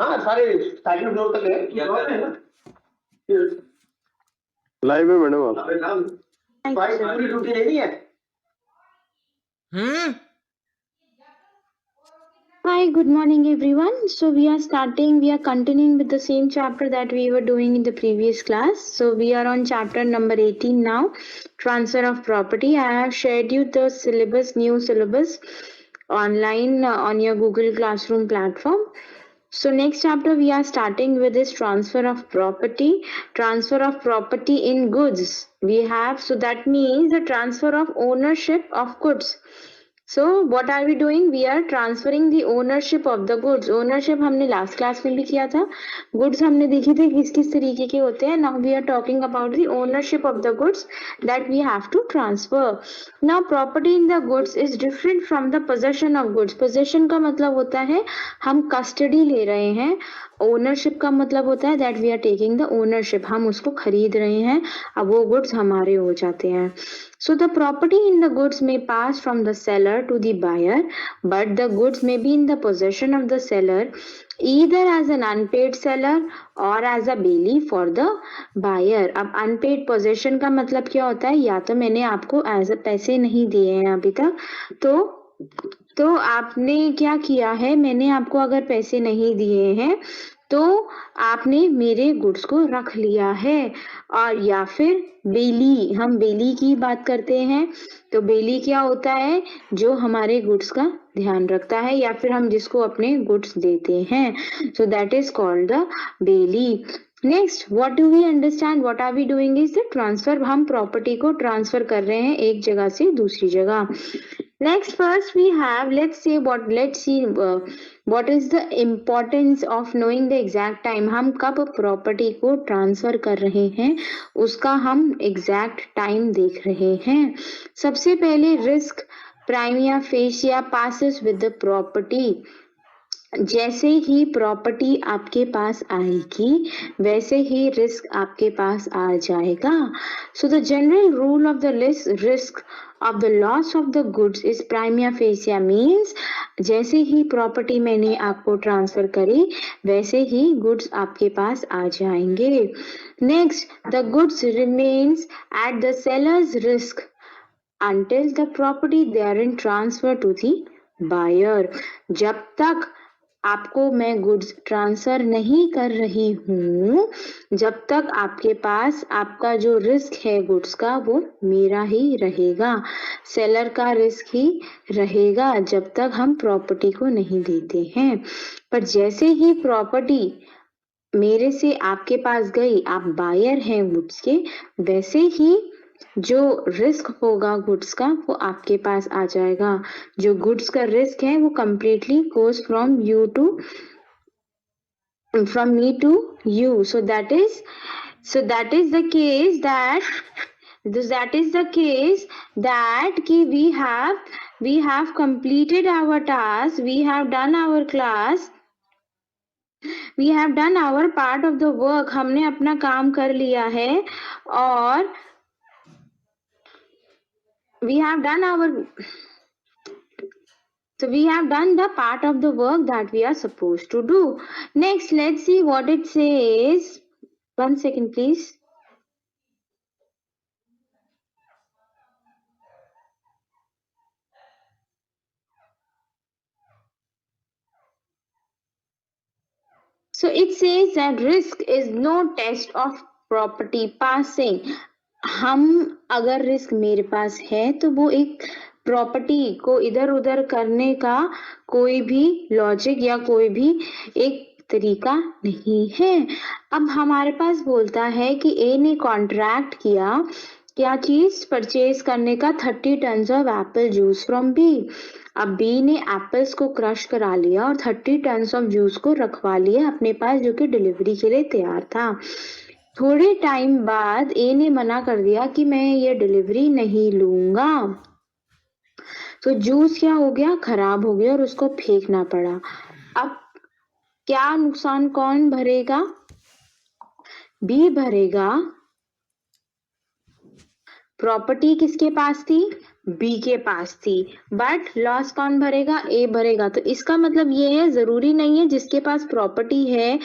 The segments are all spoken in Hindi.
हाँ सारे सेकंड फ्लोर तक है लाइव है मैडम आप? पूरी ड्यूटी लेनी है। Hi, good morning everyone. So we are continuing with the same chapter that we were doing in the previous class. So we are on chapter number 18 now, transfer of property. I have shared you the syllabus, new syllabus online on your Google Classroom platform. So next chapter we are starting with this transfer of property in goods. We have, so that means the transfer of ownership of goods. So what are we doing? We are transferring the ownership of the goods. Ownership हमने last class में भी किया था. Goods हमने देखी थी किस किस तरीके के होते हैं. Now we are talking about the ownership of the goods that we have to transfer. Now property in the goods is different from the possession of goods. Possession का मतलब होता है हम custody ले रहे हैं. Ownership का मतलब होता है that we are taking the ownership. हम उसको खरीद रहे हैं. अब वो goods हमारे हो जाते हैं. So the property in the goods may pass from the seller to the buyer, but the goods may be in the possession of the seller either as an unpaid seller or as a bailey for the buyer. अब unpaid possession का मतलब क्या होता है? या तो मैंने आपको as a पैसे नहीं दिए हैं अभी तक, तो आपने क्या किया है, मैंने आपको अगर पैसे नहीं दिए हैं तो आपने मेरे गुड्स को रख लिया है. और या फिर बेली, हम बेली की बात करते हैं, तो बेली क्या होता है? जो हमारे गुड्स का ध्यान रखता है या फिर हम जिसको अपने गुड्स देते हैं. So that is called the bailee. Next, what do we understand, what are we doing is the transfer. हम प्रॉपर्टी को ट्रांसफर कर रहे हैं एक जगह से दूसरी जगह. Next, first we have, let's see what is the importance of knowing the exact time. हम कब प्रॉपर्टी को ट्रांसफर कर रहे हैं उसका हम एग्जैक्ट टाइम देख रहे हैं. सबसे पहले risk prima facie passes with the property. जैसे ही प्रॉपर्टी आपके पास आएगी वैसे ही रिस्क आपके पास आ जाएगा. So the general rule of the risk of the loss of the goods is prima facie, means जैसे ही प्रॉपर्टी मैंने आपको ट्रांसफर करी वैसे ही गुड्स आपके पास आ जाएंगे. Next, the goods remains at the sellers risk until the property therein transfer to the buyer. जब तक आपको मैं गुड्स ट्रांसफर नहीं कर रही हूँ जब तक आपके पास आपका जो रिस्क है गुड्स का वो मेरा ही रहेगा, सेलर का रिस्क ही रहेगा जब तक हम प्रॉपर्टी को नहीं देते हैं. पर जैसे ही प्रॉपर्टी मेरे से आपके पास गई, आप बायर हैं गुड्स के, वैसे ही जो रिस्क होगा गुड्स का वो आपके पास आ जाएगा. जो गुड्स का रिस्क है वो completely goes from me to you. So that is the case that we have completed our task, we have done our class, we have done our part of the work. हमने अपना काम कर लिया है और we have done the part of the work that we are supposed to do. Next, let's see what it says. One second, please. So it says that risk is no test of property passing. हम अगर रिस्क मेरे पास है तो वो एक प्रॉपर्टी को इधर उधर करने का कोई भी लॉजिक या कोई भी एक तरीका नहीं है. अब हमारे पास बोलता है कि ए ने कॉन्ट्रैक्ट किया क्या चीज परचेज करने का 30 tons of apple juice from B. अब बी ने एप्पल्स को क्रश करा लिया और 30 टन्स ऑफ जूस को रखवा लिया अपने पास जो कि डिलीवरी के लिए तैयार था. थोड़े टाइम बाद ए ने मना कर दिया कि मैं ये डिलीवरी नहीं लूंगा. तो जूस क्या हो गया, खराब हो गया और उसको फेंकना पड़ा. अब क्या नुकसान कौन भरेगा, बी भरेगा. प्रॉपर्टी किसके पास थी, बी के पास थी, बट लॉस कौन भरेगा? ए भरेगा। तो इसका मतलब ये है, जरूरी नहीं है जिसके पास प्रॉपर्टी है,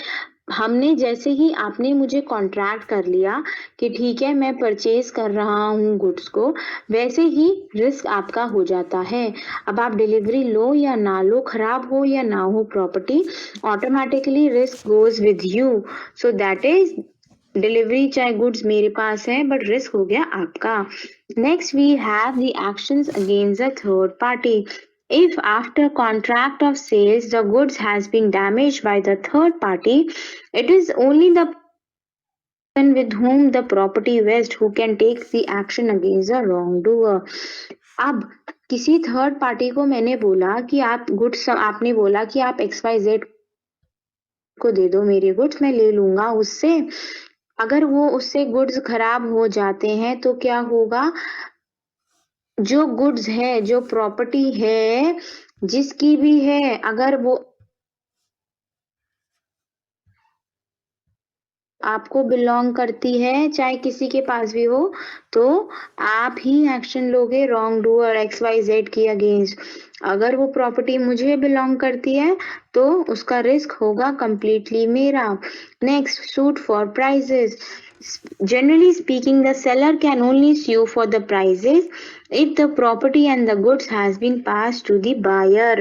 हमने जैसे ही आपने मुझे कॉन्ट्रैक्ट कर लिया कि ठीक है मैं परचेज कर रहा हूँ गुड्स को, वैसे ही रिस्क आपका हो जाता है। अब आप डिलीवरी लो या ना लो, खराब हो या ना हो property, automatically risk goes with you. So that is delivery चाहे गुड्स मेरे पास है बट रिस्क हो गया आपका। Next we have the actions against the third party. If after contract of sales the goods has been damaged by the third party, it is only the person with whom the property vests who can take the action against the wrongdoer. अब किसी थर्ड पार्टी को मैंने बोला कि आप गुड्स, आपने बोला कि आप XYZ को दे दो मेरे गुड्स, मैं ले लूंगा उससे। अगर वो उससे गुड्स खराब हो जाते हैं तो क्या होगा? जो गुड्स है, जो प्रॉपर्टी है, जिसकी भी है, अगर वो आपको बिलोंग करती है, चाहे किसी के पास भी हो, तो आप ही एक्शन लोगे रॉन्ग डूअर XYZ की अगेंस्ट। अगर वो प्रॉपर्टी मुझे बिलोंग करती है तो उसका रिस्क होगा कंप्लीटली मेरा। Next, suit for prices. Generally speaking, the seller can only sue for the prices if the property and the goods has been passed to the buyer.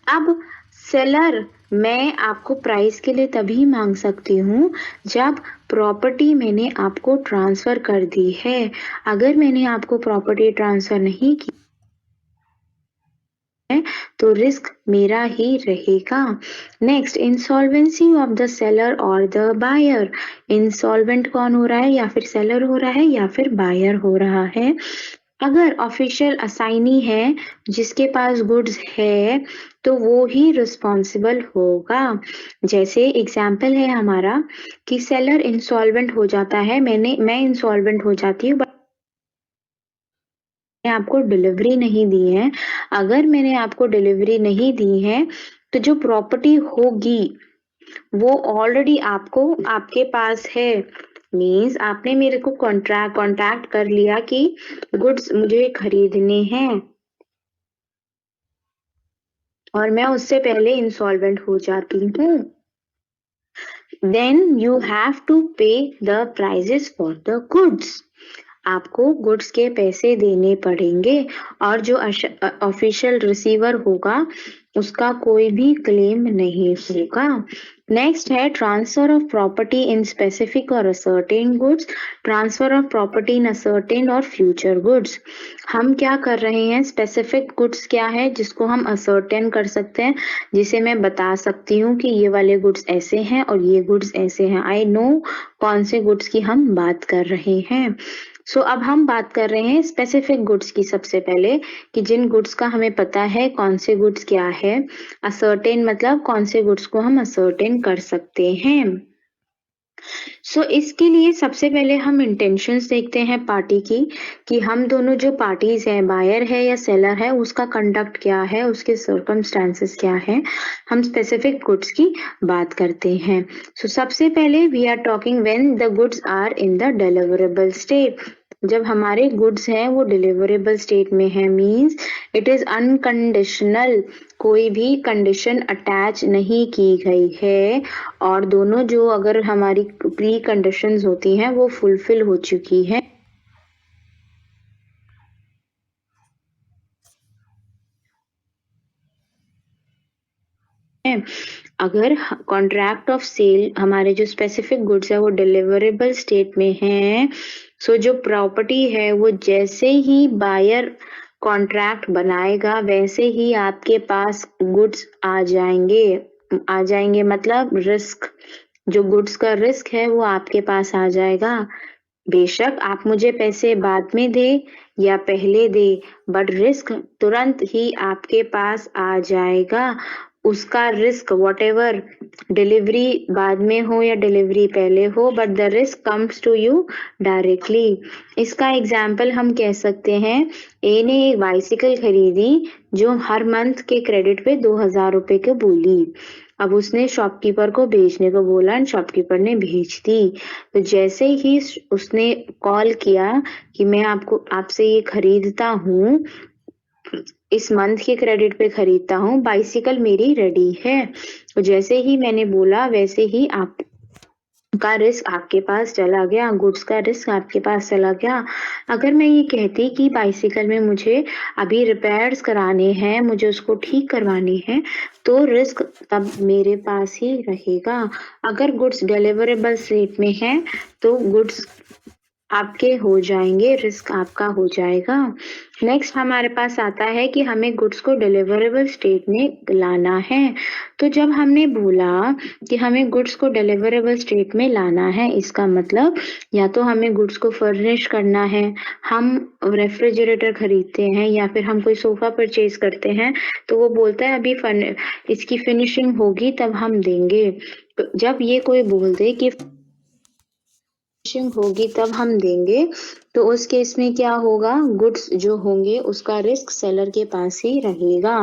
अब सेलर, मैं आपको प्राइस के लिए तभी मांग सकती हूँ जब प्रॉपर्टी मैंने आपको ट्रांसफर कर दी है। अगर मैंने आपको प्रॉपर्टी ट्रांसफर नहीं की तो रिस्क मेरा ही रहेगा। Next, insolvency of the seller और द बायर। इंसॉल्वेंट कौन हो रहा है? या फिर सेलर हो रहा है या फिर बायर हो रहा है। अगर ऑफिशियल असाइनी है जिसके पास गुड्स है तो वो ही रिस्पॉन्सिबल होगा। जैसे एग्जाम्पल है हमारा कि सेलर इंसॉल्वेंट हो जाता है, मैं इंसॉल्वेंट हो जाती हूँ, मैंने आपको डिलीवरी नहीं दी है। अगर मैंने आपको डिलीवरी नहीं दी है तो जो प्रॉपर्टी होगी वो ऑलरेडी आपके पास है। मीन्स आपने मेरे को कॉन्टैक्ट कर लिया कि गुड्स मुझे खरीदने हैं और मैं उससे पहले इंसॉल्वेंट हो जाती हूँ। Then you have to pay the prices for the goods. आपको गुड्स के पैसे देने पड़ेंगे और जो ऑफिशियल रिसीवर होगा उसका कोई भी क्लेम नहीं होगा। नेक्स्ट है transfer of property in specific और ascertain goods. Transfer of property in ascertain और फ्यूचर गुड्स। हम क्या कर रहे हैं? स्पेसिफिक गुड्स क्या है जिसको हम असर्टेन कर सकते हैं, जिसे मैं बता सकती हूँ कि ये वाले गुड्स ऐसे हैं और ये गुड्स ऐसे हैं। आई नो कौन से गुड्स की हम बात कर रहे हैं। सो अब हम बात कर रहे हैं स्पेसिफिक गुड्स की सबसे पहले, कि जिन गुड्स का हमें पता है कौन से गुड्स क्या है। असर्टेन मतलब कौन से गुड्स को हम असर्टेन कर सकते हैं। सो इसके लिए सबसे पहले हम इंटेंशंस देखते हैं पार्टी की, कि हम दोनों जो पार्टीज हैं, बायर है या सेलर है, उसका कंडक्ट क्या है, उसके सर्कमस्टांसेस क्या है। हम स्पेसिफिक गुड्स की बात करते हैं। सो सबसे पहले we are talking when the goods are in the deliverable state. जब हमारे गुड्स हैं वो डिलीवरेबल स्टेट में है, मींस इट इज अनकंडीशनल, कोई भी कंडीशन अटैच नहीं की गई है और दोनों जो अगर हमारी प्री कंडीशंस होती हैं वो फुलफिल हो चुकी है। अगर कॉन्ट्रैक्ट ऑफ सेल हमारे जो स्पेसिफिक गुड्स है वो डिलीवरेबल स्टेट में है, सो जो प्रॉपर्टी है वो जैसे ही बायर कॉन्ट्रैक्ट बनाएगा वैसे ही आपके पास गुड्स आ जाएंगे मतलब रिस्क, जो गुड्स का रिस्क है वो आपके पास आ जाएगा। बेशक आप मुझे पैसे बाद में दे या पहले दे, बट रिस्क तुरंत ही आपके पास आ जाएगा उसका रिस्क वॉट एवर डिलीवरी बाद में हो या डिलीवरी पहले हो, but the risk comes to you directly. इसका एग्जाम्पल हम कह सकते हैं, ए ने एक बाइसिकल खरीदी जो हर मंथ के क्रेडिट पे 2000 रुपए के बोली। अब उसने शॉपकीपर को भेजने को बोला एंड शॉपकीपर ने भेज दी। तो जैसे ही उसने कॉल किया कि मैं आपसे ये खरीदता हूँ, इस मंथ के क्रेडिट पे खरीदता हूँ, बाइसिकल मेरी रेडी है। तो जैसे ही मैंने बोला वैसे ही आपका रिस्क आपके पास चला गया, गुड्स का रिस्क आपके पास चला गया। अगर मैं ये कहती कि बाइसिकल में मुझे अभी रिपेयर्स कराने हैं, मुझे उसको ठीक करवानी है, तो रिस्क तब मेरे पास ही रहेगा। अगर गुड्स डिलीवरेबल स्टेट में है तो गुड्स आपके हो जाएंगे, रिस्क आपका हो जाएगा। नेक्स्ट हमारे पास आता है कि हमें गुड्स को डिलीवरेबल स्टेट में लाना है। तो जब हमने बोला कि हमें गुड्स को डिलीवरेबल स्टेट में लाना है, इसका मतलब या तो हमें गुड्स को फर्निश करना है, हम रेफ्रिजरेटर खरीदते हैं या फिर हम कोई सोफा परचेज करते हैं, तो वो बोलता है अभी इसकी फिनिशिंग होगी तब हम देंगे। तो जब ये कोई बोल दे कि होगी तब हम देंगे, तो उस केस में क्या होगा, गुड्स जो होंगे उसका रिस्क सेलर के पास ही रहेगा।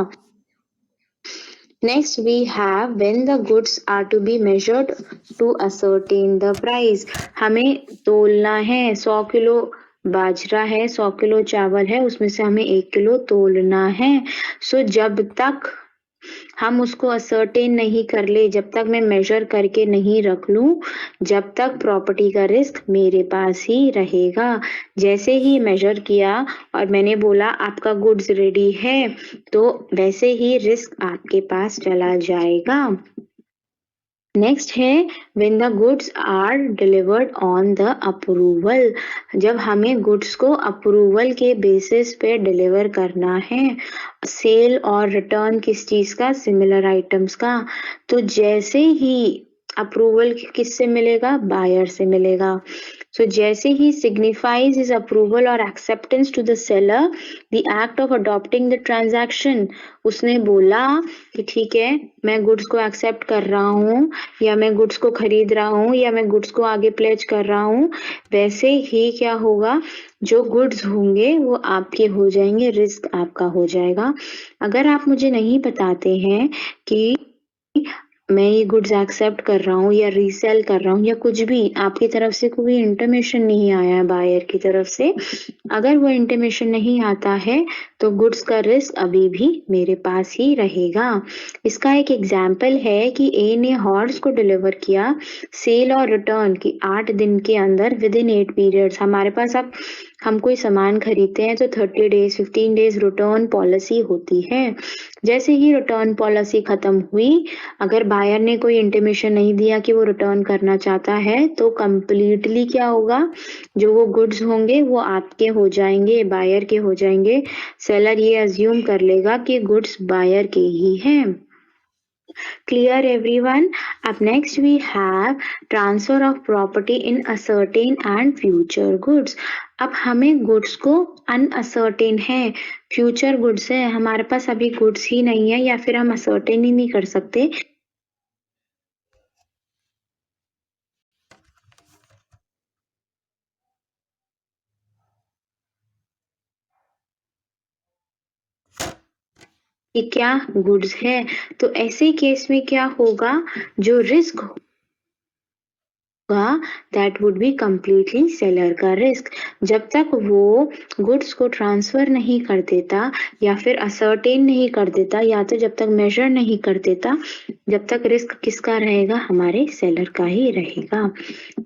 Next we have when the goods are to be measured to ascertain the price. हमें तोलना है, 100 किलो बाजरा है, 100 किलो चावल है, उसमें से हमें 1 किलो तोलना है। सो जब तक हम उसको असर्टेन नहीं कर ले, जब तक मैं मेजर करके नहीं रख लूं, जब तक प्रॉपर्टी का रिस्क मेरे पास ही रहेगा। जैसे ही मेजर किया और मैंने बोला आपका गुड्स रेडी है, तो वैसे ही रिस्क आपके पास चला जाएगा। नेक्स्ट है when the goods are delivered on the approval। जब हमें गुड्स को अप्रूवल के बेसिस पे डिलीवर करना है। सेल और रिटर्न किस चीज का, सिमिलर आइटम्स का। तो जैसे ही अप्रूवल किससे मिलेगा, बायर से मिलेगा। So जैसे ही signifies his approval or acceptance to the seller the act of adopting the transaction। उसने बोला कि ठीक है मैं गुड्स को एक्सेप्ट कर रहा हूँ, या मैं गुड्स को खरीद रहा हूँ, या मैं गुड्स को आगे प्लेज कर रहा हूँ, वैसे ही क्या होगा, जो गुड्स होंगे वो आपके हो जाएंगे, रिस्क आपका हो जाएगा। अगर आप मुझे नहीं बताते हैं कि मैं ये गुड्स एक्सेप्ट कर रहा हूँ या रीसेल कर रहा हूँ या कुछ भी, आपकी तरफ से कोई इंटीमेशन नहीं आया है बायर की तरफ से, अगर वो इंटीमेशन नहीं आता है तो गुड्स का रिस्क अभी भी मेरे पास ही रहेगा। इसका एक एग्जाम्पल है कि ए ने हॉर्स को डिलीवर किया सेल और रिटर्न की 8 दिन के अंदर विद इन 8 पीरियड्स। हमारे पास अब हम कोई सामान खरीदते हैं तो 30 डेज 15 डेज रिटर्न पॉलिसी होती है। जैसे ही रिटर्न पॉलिसी खत्म हुई, अगर बायर ने कोई इंटीमेशन नहीं दिया कि वो रिटर्न करना चाहता है, तो कंप्लीटली क्या होगा, जो वो गुड्स होंगे वो आपके हो जाएंगे, बायर के हो जाएंगे। सेलर ये अज्यूम कर लेगा कि गुड्स बायर के ही हैं। Clear everyone? Up next we have transfer of property in ascertain and future goods। अब हमें गुड्स को अनअसर्टेन है, फ्यूचर गुड्स है, हमारे पास अभी गुड्स ही नहीं है या फिर हम असर्टेन ही नहीं कर सकते, कि क्या गुड्स है। तो ऐसे केस में क्या होगा, जो रिस्क होगा that would be completely seller का रिस्क। जब तक वो गुड्स को ट्रांसफर नहीं कर देता या फिर असर्टेन नहीं कर देता, या तो जब तक मेजर नहीं कर देता, जब तक रिस्क किसका रहेगा, हमारे सेलर का ही रहेगा।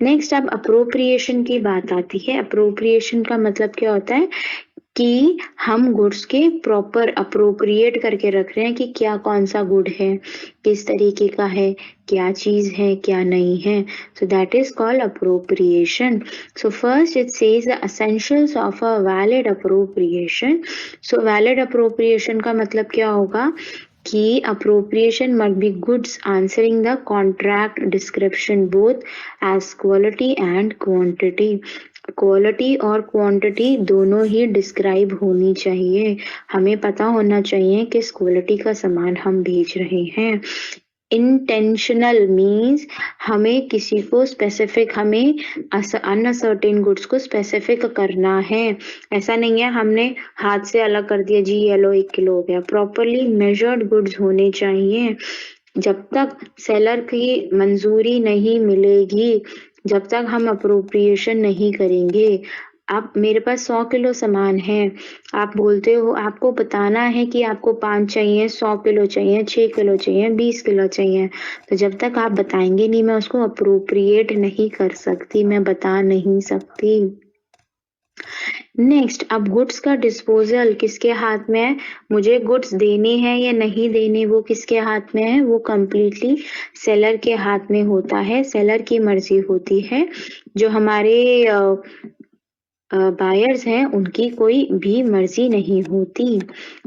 नेक्स्ट अब अप्रोप्रिएशन की बात आती है। अप्रोप्रिएशन का मतलब क्या होता है कि हम गुड्स के प्रॉपर अप्रोप्रिएट करके रख रहे हैं कि क्या कौन सा गुड है, किस तरीके का है, क्या चीज है, क्या नहीं है। So that is called appropriation. So first it says the essentials of a valid appropriation. So valid appropriation का मतलब क्या होगा कि appropriation must be goods answering the contract description both as quality and quantity। Quality और क्वांटिटी दोनों ही डिस्क्राइब होनी चाहिए। हमें पता होना चाहिए किस क्वालिटी का सामान हम बेच रहे हैं। इंटेंशनल मीन्स हमें किसी को स्पेसिफिक, हमें अनसर्टेन गुड्स को स्पेसिफिक करना है। ऐसा नहीं है हमने हाथ से अलग कर दिया जी येलो 1 किलो हो गया। प्रॉपरली मेजर्ड गुड्स होने चाहिए। जब तक सेलर की मंजूरी नहीं मिलेगी, जब तक हम अप्रोप्रिएशन नहीं करेंगे। आप मेरे पास 100 किलो सामान है, आप बोलते हो, आपको बताना है कि आपको 5 चाहिए, 100 किलो चाहिए, 6 किलो चाहिए, 20 किलो चाहिए। तो जब तक आप बताएंगे नहीं, मैं उसको अप्रोप्रिएट नहीं कर सकती, मैं बता नहीं सकती। नेक्स्ट, अब गुड्स का डिस्पोजल किसके हाथ में है? मुझे गुड्स देने हैं या नहीं देने, वो किसके हाथ में है? वो कंप्लीटली सेलर के हाथ में होता है। सेलर की मर्जी होती है। जो हमारे बायर्स हैं उनकी कोई भी मर्जी नहीं होती।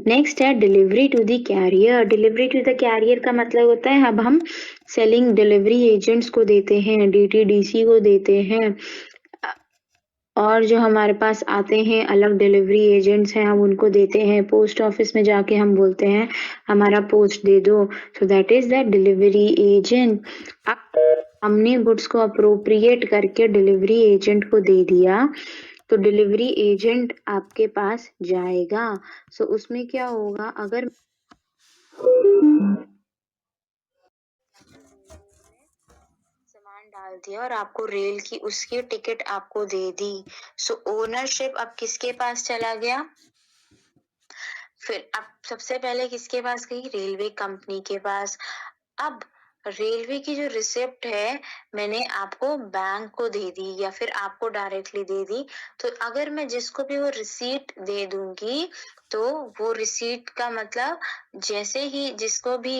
नेक्स्ट है delivery to the carrier. Delivery to the carrier का मतलब होता है अब हम सेलिंग डिलीवरी एजेंट्स को देते हैं, डीटीडीसी को देते हैं, और जो हमारे पास आते हैं अलग डिलीवरी एजेंट्स हैं, हम उनको देते हैं। पोस्ट ऑफिस में जाके हम बोलते हैं हमारा पोस्ट दे दो, सो that is the delivery agent. अब हमने गुड्स को अप्रोप्रिएट करके डिलीवरी एजेंट को दे दिया, तो डिलीवरी एजेंट आपके पास जाएगा। सो उसमें क्या होगा, अगर सामान डाल दिया और आपको रेल की उसकी टिकट आपको दे दी, सो ओनरशिप अब किसके पास चला गया? फिर अब सबसे पहले किसके पास गई? रेलवे कंपनी के पास। अब रेलवे की जो रिसिप्ट है मैंने आपको बैंक को दे दी या फिर आपको डायरेक्टली दे दी, तो अगर मैं जिसको भी वो रिसीट दे दूंगी तो वो रिसीट का मतलब जैसे ही जिसको भी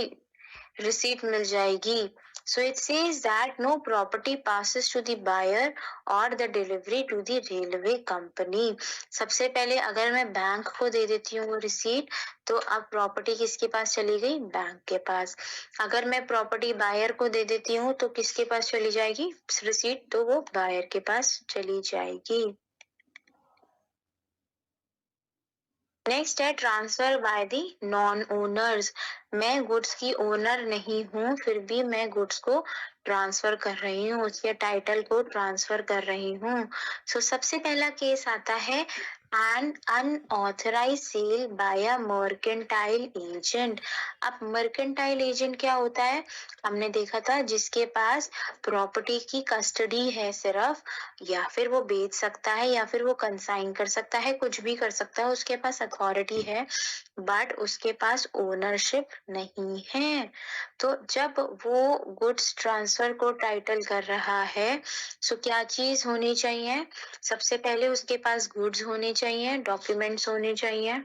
receipt मिल जाएगी, so it says that no property passes to the buyer or the delivery to the railway company। सबसे पहले अगर मैं बैंक को दे देती हूँ वो रिसीट, तो अब प्रॉपर्टी किसके पास चली गई? बैंक के पास। अगर मैं प्रॉपर्टी बायर को दे देती हूँ तो किसके पास चली जाएगी रिसीट? तो वो बायर के पास चली जाएगी। नेक्स्ट है transfer by the non owners. मैं गुड्स की ओनर नहीं हूँ, फिर भी मैं गुड्स को ट्रांसफर कर रही हूँ, उसके टाइटल को ट्रांसफर कर रही हूँ। सो सबसे पहला केस आता है N unauthorised cell by a mercantile agent. अब मर्केंटाइल एजेंट क्या होता है? हमने देखा था जिसके पास प्रॉपर्टी की कस्टडी है सिर्फ, या फिर वो बेच सकता है या फिर वो कंसाइन कर सकता है, कुछ भी कर सकता है, उसके पास अथॉरिटी है बट उसके पास ओनरशिप नहीं है। तो जब वो गुड्स ट्रांसफर को टाइटल कर रहा है, सो क्या चीज होनी चाहिए? सबसे पहले उसके पास गुड्स होने चाहिए, डॉक्यूमेंट्स होने चाहिए,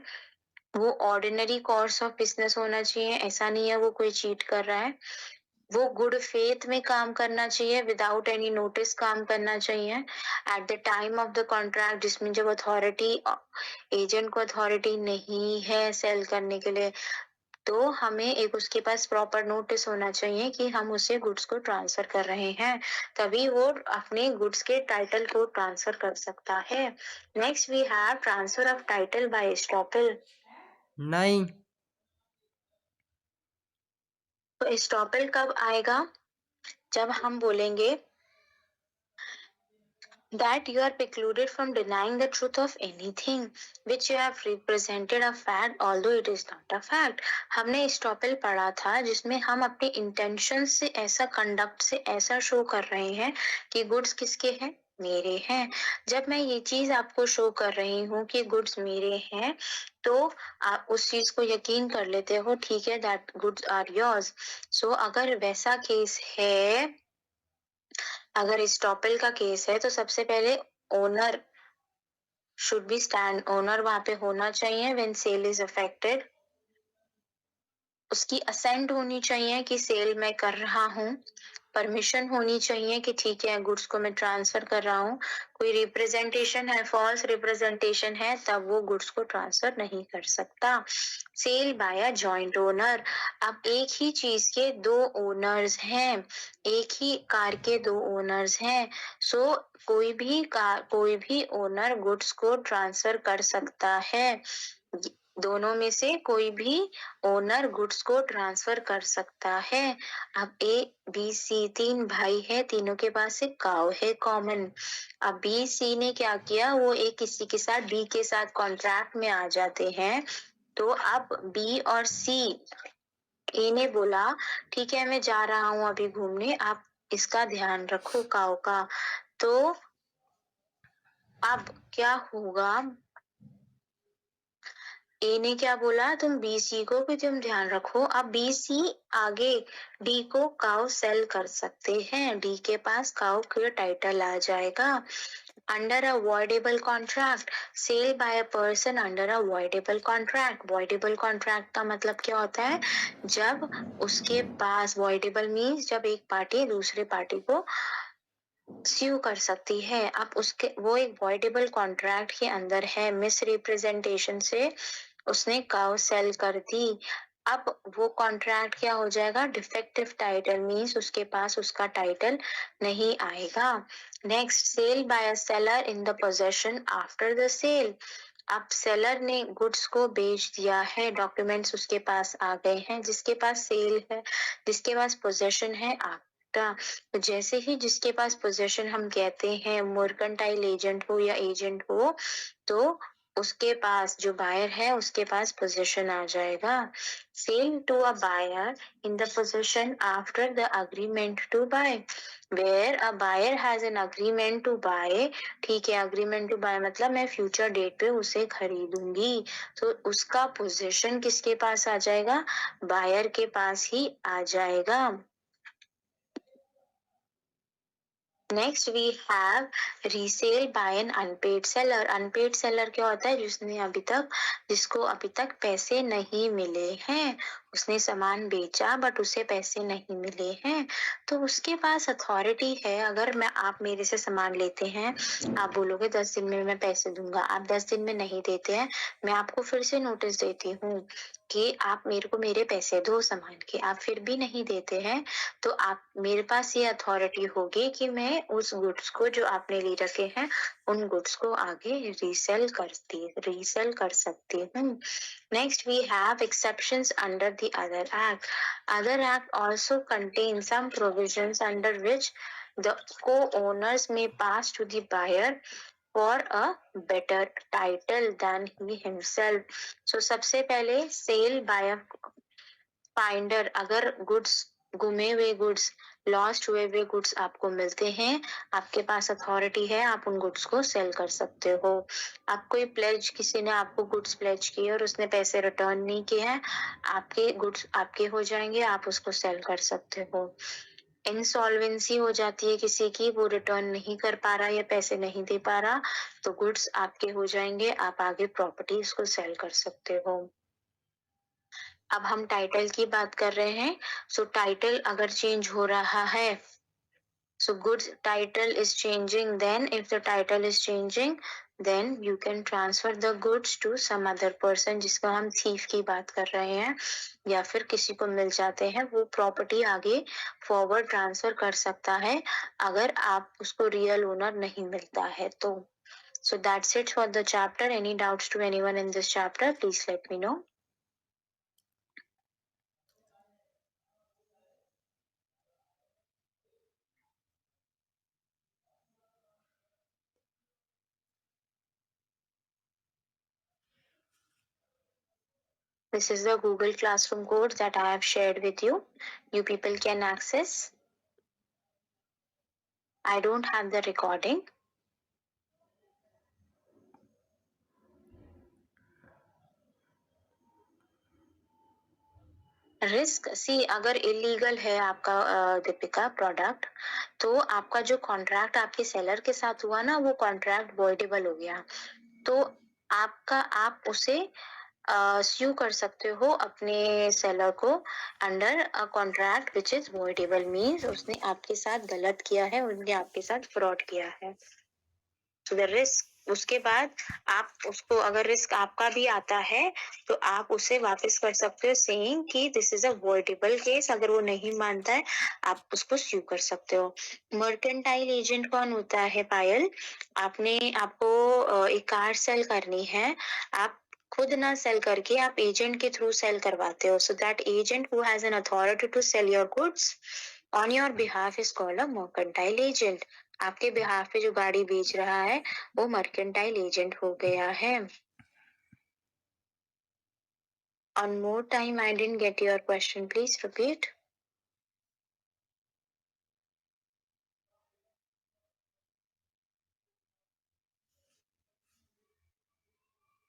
वो ऑर्डिनरी कोर्स ऑफ बिजनेस होना चाहिए, ऐसा नहीं है वो कोई चीट कर रहा है, वो गुड फेथ में काम करना चाहिए, विदाउट एनी नोटिस काम करना चाहिए at the time of the contract, जिसमें जब अथॉरिटी एजेंट को अथॉरिटी नहीं है सेल करने के लिए, तो हमें एक उसके पास प्रॉपर नोटिस होना चाहिए कि हम उसे गुड्स को ट्रांसफर कर रहे हैं, तभी वो अपने गुड्स के टाइटल को ट्रांसफर कर सकता है। Next we have transfer of title by estoppel. नहीं, तो एस्टॉपल कब आएगा? जब हम बोलेंगे that you are precluded from denying the truth of anything which you have represented a fact although it is not a fact। हमने एस्टॉपल पढ़ा था जिसमें हम अपने इंटेंशन से ऐसा कंडक्ट से ऐसा शो कर रहे हैं कि गुड्स किसके हैं? मेरे हैं। जब मैं ये चीज आपको शो कर रही हूँ कि गुड्स मेरे हैं, तो आप उस चीज को यकीन कर लेते हो, ठीक है, दैट गुड्स आर योर्स। सो अगर वैसा केस है, अगर एस्टॉपल का केस है, तो सबसे पहले owner should be stand, owner वहां पे होना चाहिए व्हेन सेल इज अफेक्टेड। उसकी असेंट होनी चाहिए कि सेल मैं कर रहा हूँ। परमिशन होनी चाहिए कि ठीक है गुड्स को मैं ट्रांसफर कर रहा हूँ। कोई रिप्रेजेंटेशन है, फॉल्स रिप्रेजेंटेशन है, तब वो गुड्स को ट्रांसफर नहीं कर सकता। Sale by a joint owner, अब एक ही चीज के दो ओनर्स हैं, एक ही कार के दो ओनर्स हैं, सो कोई भी ओनर गुड्स को ट्रांसफर कर सकता है। दोनों में से कोई भी ओनर गुड्स को ट्रांसफर कर सकता है। अब ए बी सी तीन भाई है, तीनों के पास एक काऊ है कॉमन। अब बी सी ने क्या किया, वो एक किसी के साथ डी के साथ कॉन्ट्रैक्ट में आ जाते हैं। तो अब बी और सी, ए ने बोला ठीक है मैं जा रहा हूँ अभी घूमने, आप इसका ध्यान रखो काऊ का। तो अब क्या होगा, ए ने क्या बोला, तुम बी सी को भी तुम ध्यान रखो। अब बी सी आगे डी को काउ सेल कर सकते हैं, डी के पास काउ का टाइटल आ जाएगा। Under a voidable contract, sale by a person under a voidable contract. Voidable contract का मतलब क्या होता है, जब उसके पास, वॉइडेबल मीन्स जब एक पार्टी दूसरे पार्टी को स्यू कर सकती है। अब उसके वो एक वॉइडेबल कॉन्ट्रैक्ट के अंदर है, मिस रिप्रेजेंटेशन से उसने काउ सेल कर दी। अब वो कॉन्ट्रैक्ट क्या हो जाएगा, डिफेक्टिव टाइटल मीन्स उसके पास उसका टाइटल नहीं आएगा। Next, sale by a seller in the possession after the sale. अब सेलर ने गुड्स को बेच दिया है, डॉक्यूमेंट्स उसके पास आ गए हैं, जिसके पास सेल है, जिसके पास पोजेशन है आफ्टर। जैसे ही जिसके पास पोजेशन हम कहते हैं, मर्केंटाइल एजेंट हो या एजेंट हो, तो उसके पास जो बायर है उसके पास पोजीशन आ जाएगा। Sale to a buyer in the position after the agreement to buy, where a buyer has an agreement to buy. ठीक है, अग्रीमेंट टू बाय मतलब मैं फ्यूचर डेट पे उसे खरीदूंगी, तो उसका पोजीशन किसके पास आ जाएगा, बायर के पास ही आ जाएगा। Next we have resale by an unpaid seller. Unpaid seller क्या होता है, जिसको अभी तक पैसे नहीं मिले हैं, उसने सामान बेचा बट उसे पैसे नहीं मिले हैं, तो उसके पास अथॉरिटी है। अगर आप मेरे से सामान लेते हैं, आप बोलोगे 10 दिन में मैं पैसे दूंगा, आप 10 दिन में नहीं देते हैं, मैं आपको फिर से नोटिस देती हूँ कि आप मेरे को मेरे पैसे दो सामान के, आप फिर भी नहीं देते हैं, तो आप मेरे पास ये अथॉरिटी होगी कि मैं उस गुड्स को जो आपने ले रखे हैं उन गुड्स को आगे रीसेल कर सकती हूँ। Next we have exceptions under the other act. Other act also contain some provisions under which the co-owners may pass to the buyer for a better title than he himself. So सबसे पहले सेल बाय अ फाइंडर, अगर गुड्स, गुमे हुए गुड्स, लॉस्ट हुए हुए गुड्स आपको मिलते हैं, आपके पास अथॉरिटी है, आप उन गुड्स को सेल कर सकते हो। आप कोई प्लेज, किसी ने आपको गुड्स प्लेज किए और उसने पैसे रिटर्न नहीं किए हैं, आपके गुड्स आपके हो जाएंगे, आप उसको सेल कर सकते हो। इंसॉल्वेंसी हो जाती है किसी की, वो रिटर्न नहीं कर पा रहा या पैसे नहीं दे पा रहा, तो गुड्स आपके हो जाएंगे, आप आगे प्रॉपर्टी इसको सेल कर सकते हो। अब हम टाइटल की बात कर रहे हैं। सो टाइटल अगर चेंज हो रहा है, so goods title is changing, then if the title is changing, then you can transfer the goods to some other person, जिसका हम thief की बात कर रहे हैं, या फिर किसी को मिल जाते हैं, वो प्रॉपर्टी आगे फॉरवर्ड ट्रांसफर कर सकता है अगर आप उसको रियल ओनर नहीं मिलता है तो। So that's it for the chapter. Any doubts to anyone in this chapter, please let me know. This is the Google Classroom code that I have shared with you. You people can access. I don't have the recording. Risk, see अगर इलीगल है आपका दीपिका प्रोडक्ट, तो आपका जो कॉन्ट्रैक्ट आपके सेलर के साथ हुआ ना, वो कॉन्ट्रैक्ट वॉइडेबल हो गया, तो आप उसे sue कर सकते हो अपने सेलर को under a contract which is voidable, means उसने आपके साथ गलत किया है, उसने आपके साथ फ्रॉड किया है। तो द रिस्क, उसके बाद आप उसको, अगर रिस्क आपका भी आता है तो आप उसे वापस कर सकते हो सेइंग कि this is a voidable case. अगर वो नहीं मानता है आप उसको स्यू कर सकते हो। मर्केंटाइल एजेंट कौन होता है पायल? आपको एक कार सेल करनी है, आप खुद ना सेल करके आप एजेंट के थ्रू सेल करवाते हो। So that agent who has an authority to sell your goods on your behalf is called a mercantile agent. आपके बिहाफ पे जो गाड़ी बेच रहा है वो मर्केंटाइल एजेंट हो गया है। One more time, I didn't get your question. Please repeat.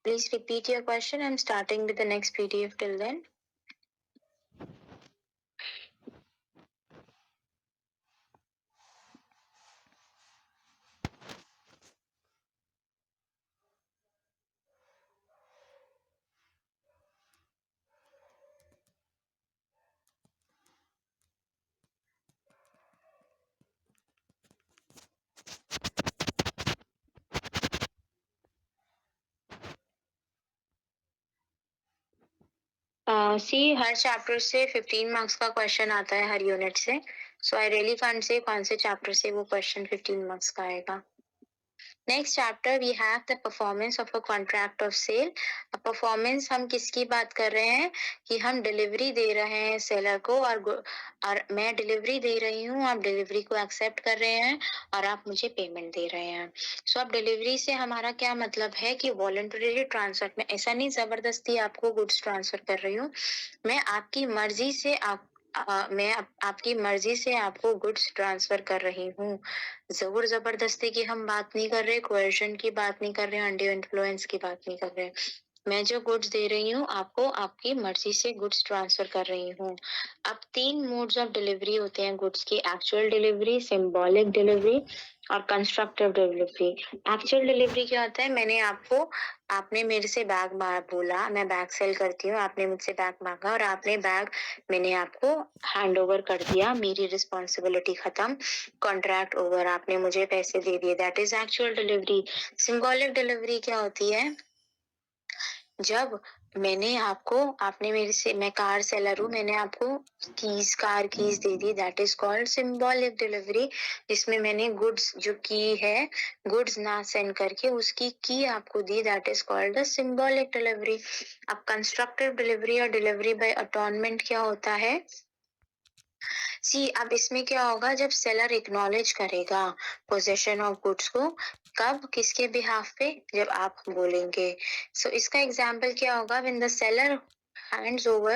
Please repeat your question. I'm starting with the next PDF till then. See, her chapter से 15 मार्क्स का क्वेश्चन आता है हर यूनिट से। सो आई रियली कांट से कौन से चैप्टर से वो क्वेश्चन 15 मार्क्स का आएगा। Next chapter we have the performance of a contract of sale. Performance हम किसकी बात कर रहे हैं कि हम डिलीवरी दे रहे हैं सेलर को, और मैं डिलीवरी दे रही हूँ, आप डिलीवरी को एक्सेप्ट कर रहे हैं और आप मुझे पेमेंट दे रहे हैं। सो अब डिलीवरी से हमारा क्या मतलब है कि वॉलंटरी ट्रांसफर में, ऐसा नहीं जबरदस्ती आपको गुड्स ट्रांसफर कर रही हूँ, मैं आपकी मर्जी से आपकी मर्जी से आपको गुड्स ट्रांसफर कर रही हूँ। जबूर जबरदस्ती की हम बात नहीं कर रहे, कोएर्शन की बात नहीं कर रहे, अंडर इन्फ्लुएंस की बात नहीं कर रहे। मैं जो गुड्स दे रही हूँ आपको, आपकी मर्जी से गुड्स ट्रांसफर कर रही हूँ। अब 3 मोड्स ऑफ डिलीवरी होते हैं गुड्स की: एक्चुअल डिलीवरी, सिंबॉलिक डिलीवरी और कंस्ट्रक्टिव डिलीवरी। एक्चुअल डिलीवरी क्या होता है? आपने मेरे से बैग बोला, मैं बैग सेल करती हूँ, आपने मुझसे बैग मांगा और आपने बैग, मैंने आपको हैंड ओवर कर दिया, मेरी रिस्पॉन्सिबिलिटी खत्म, कॉन्ट्रैक्ट ओवर, आपने मुझे पैसे दे दिए, that is actual delivery. Symbolic delivery क्या होती है? जब मैंने आपको, आपने मेरे से, मैं कार सेलर हूँ, मैंने आपको car keys they the, that is called symbolic delivery. जिसमें मैंने गुड्स जो की है, गुड्स ना सेंड करके उसकी की आपको दी, that is called the symbolic delivery. अब कंस्ट्रक्टिव डिलीवरी और डिलीवरी बाय अटॉर्नमेंट क्या होता है? अब इसमें क्या होगा, जब सेलर एक्नॉलेज करेगा पोजेशन ऑफ गुड्स को, कब, किसके बिहाफ पे? जब आप बोलेंगे। इसका एग्जाम्पल क्या होगा? When the seller hands over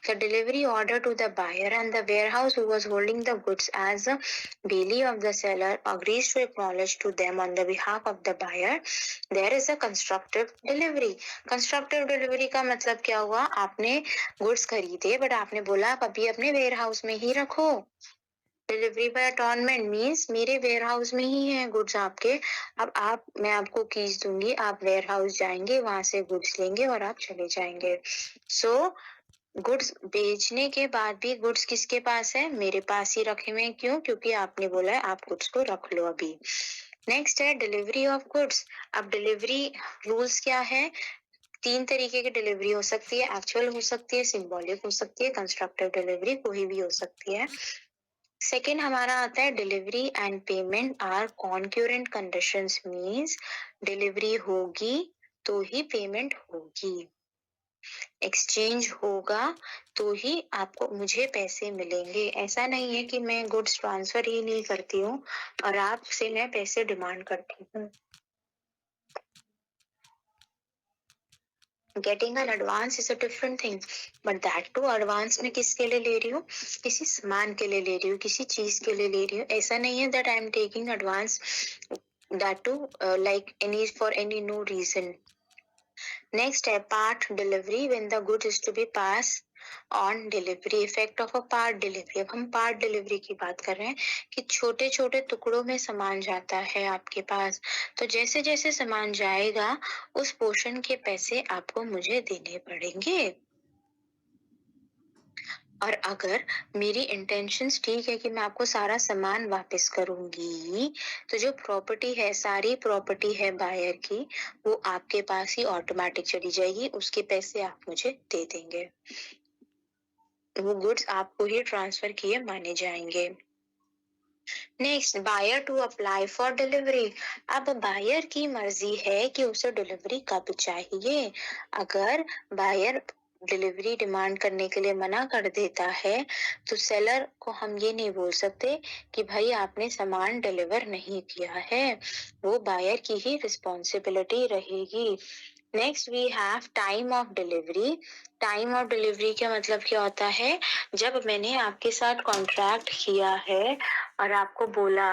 the delivery order to the buyer and the warehouse who was holding the goods as a bailee of the seller agrees to acknowledge to them on the behalf of the buyer, there is a constructive delivery. Constructive delivery का मतलब क्या हुआ? आपने गुड्स खरीदे बट आपने बोला आप अभी अपने वेयर हाउस में ही रखो। डिलीवरी बाय अटॉर्नमेंट मीन्स मेरे वेयर हाउस में ही है गुड्स आपके, अब मैं आपको कीज दूंगी, आप वेयर हाउस जाएंगे, वहां से गुड्स लेंगे और आप चले जाएंगे। गुड्स बेचने के बाद भी गुड्स किसके पास है? मेरे पास ही रखे हुए। क्यों? क्योंकि आपने बोला है आप गुड्स को रख लो अभी। नेक्स्ट है डिलीवरी ऑफ गुड्स। अब डिलीवरी रूल्स क्या है? 3 तरीके की डिलीवरी हो सकती है, एक्चुअल हो सकती है, सिंबॉलिक हो सकती है, कंस्ट्रक्टिव डिलीवरी कोई भी हो सकती है। सेकेंड हमारा आता है delivery and payment are concurrent conditions, means delivery होगी तो ही पेमेंट होगी, एक्सचेंज होगा तो ही आपको, मुझे पैसे मिलेंगे। ऐसा नहीं है कि मैं गुड्स ट्रांसफर ही नहीं करती हूँ और आपसे मैं पैसे डिमांड करती हूँ। Getting an advance is a different thing, but that too advance में किसके लिए ले रही हूँ? किसी सामान के लिए ले रही हूँ, किसी चीज के लिए ले रही हूँ। ऐसा नहीं है that I am taking advance that to like any for any no reason. Next है part delivery when the goods is to be passed on delivery, effect of a part delivery. अब हम पार्ट डिलीवरी की बात कर रहे हैं कि छोटे छोटे टुकड़ों में सामान जाता है आपके पास, तो जैसे जैसे सामान जाएगा उस पोर्शन के पैसे आपको मुझे देने पड़ेंगे। और अगर मेरी इंटेंशंस ठीक है कि मैं आपको सारा सामान वापस करूंगी, तो जो प्रॉपर्टी है, सारी प्रॉपर्टी है बायर की, वो आपके पास ही ऑटोमेटिक चली जाएगी, उसके पैसे आप मुझे दे देंगे, वो गुड्स आपको ही ट्रांसफर किए माने जाएंगे। Next, buyer to apply for delivery. अब बायर की मर्जी है कि उसे डिलीवरी कब चाहिए। अगर बायर डिलीवरी डिमांड करने के लिए मना कर देता है तो सेलर को हम ये नहीं बोल सकते कि भाई आपने सामान डिलीवर नहीं किया है, वो बायर की ही रिस्पॉन्सिबिलिटी रहेगी। Next we have time of delivery. Time of delivery का मतलब क्या होता है, जब मैंने आपके साथ कॉन्ट्रैक्ट किया है और आपको बोला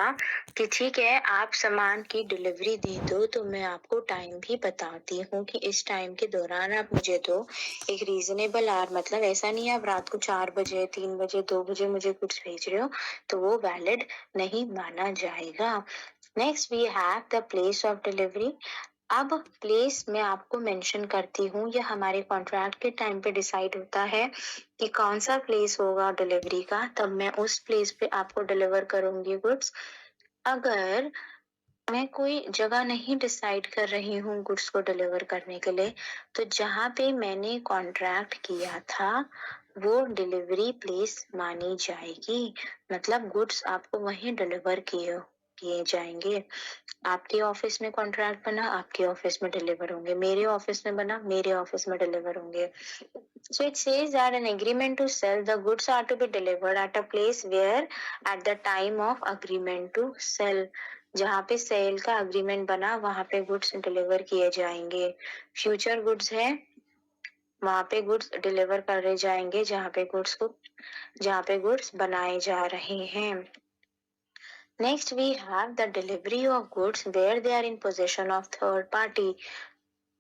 कि ठीक है आप सामान की डिलीवरी दे दो, तो मैं आपको टाइम भी बताती हूँ कि इस टाइम के दौरान आप मुझे दो। एक रीजनेबल आवर, मतलब ऐसा नहीं है आप रात को 4 बजे 3 बजे 2 बजे मुझे कुछ भेज रहे हो तो वो वैलिड नहीं माना जाएगा। Next we have the place of delivery. अब प्लेस मैं आपको मेंशन करती हूँ, यह हमारे कॉन्ट्रैक्ट के टाइम पे डिसाइड होता है कि कौन सा प्लेस होगा डिलीवरी का, तब मैं उस प्लेस पे आपको डिलीवर करूंगी गुड्स। अगर मैं कोई जगह नहीं डिसाइड कर रही हूँ गुड्स को डिलीवर करने के लिए, तो जहाँ पे मैंने कॉन्ट्रैक्ट किया था वो डिलीवरी प्लेस मानी जाएगी, मतलब गुड्स आपको वहीं डिलीवर किए किए जाएंगे। आपके ऑफिस में कॉन्ट्रैक्ट बना, आपके ऑफिस में डिलीवर होंगे, मेरे ऑफिस में बना, मेरे ऑफिस में डिलीवर होंगे। So it says that an agreement to sell the goods are to be delivered at a place where at the time of agreement to sell, जहाँ पे सेल का अग्रीमेंट बना वहां पे गुड्स डिलीवर किए जाएंगे। फ्यूचर गुड्स है, वहां पे गुड्स डिलीवर करे जाएंगे जहाँ पे गुड्स बनाए जा रहे हैं। Next we have the delivery of goods where they are in possession of third party.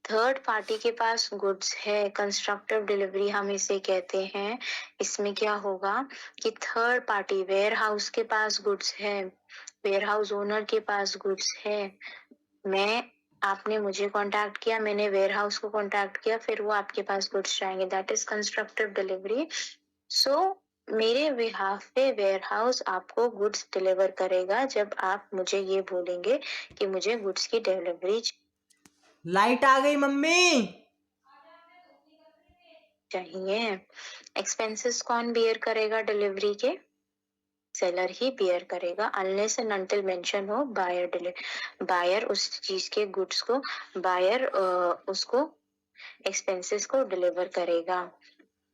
Third party के पास गुड्स है, कंस्ट्रक्टिव डिलीवरी हम इसे कहते हैं। इसमें क्या होगा कि थर्ड पार्टी वेयर हाउस के पास गुड्स है, वेयर हाउस ओनर के पास गुड्स है, आपने मुझे कांटेक्ट किया, मैंने वेयर हाउस को कांटेक्ट किया, फिर वो आपके पास गुड्स जाएंगे, दैट इज कंस्ट्रक्टिव डिलीवरी। सो मेरे बिहाफ पे वेयर हाउस आपको गुड्स डिलीवर करेगा जब आप मुझे ये बोलेंगे कि मुझे गुड्स की डिलीवरी लाइट आ गई मम्मी। चाहिए। एक्सपेंसेस कौन बियर करेगा डिलीवरी के? सेलर ही बियर करेगा, अनलेस एंड अनटिल मेंशन हो बायर उस चीज के गुड्स को, बायर उसको एक्सपेंसेस को डिलीवर करेगा।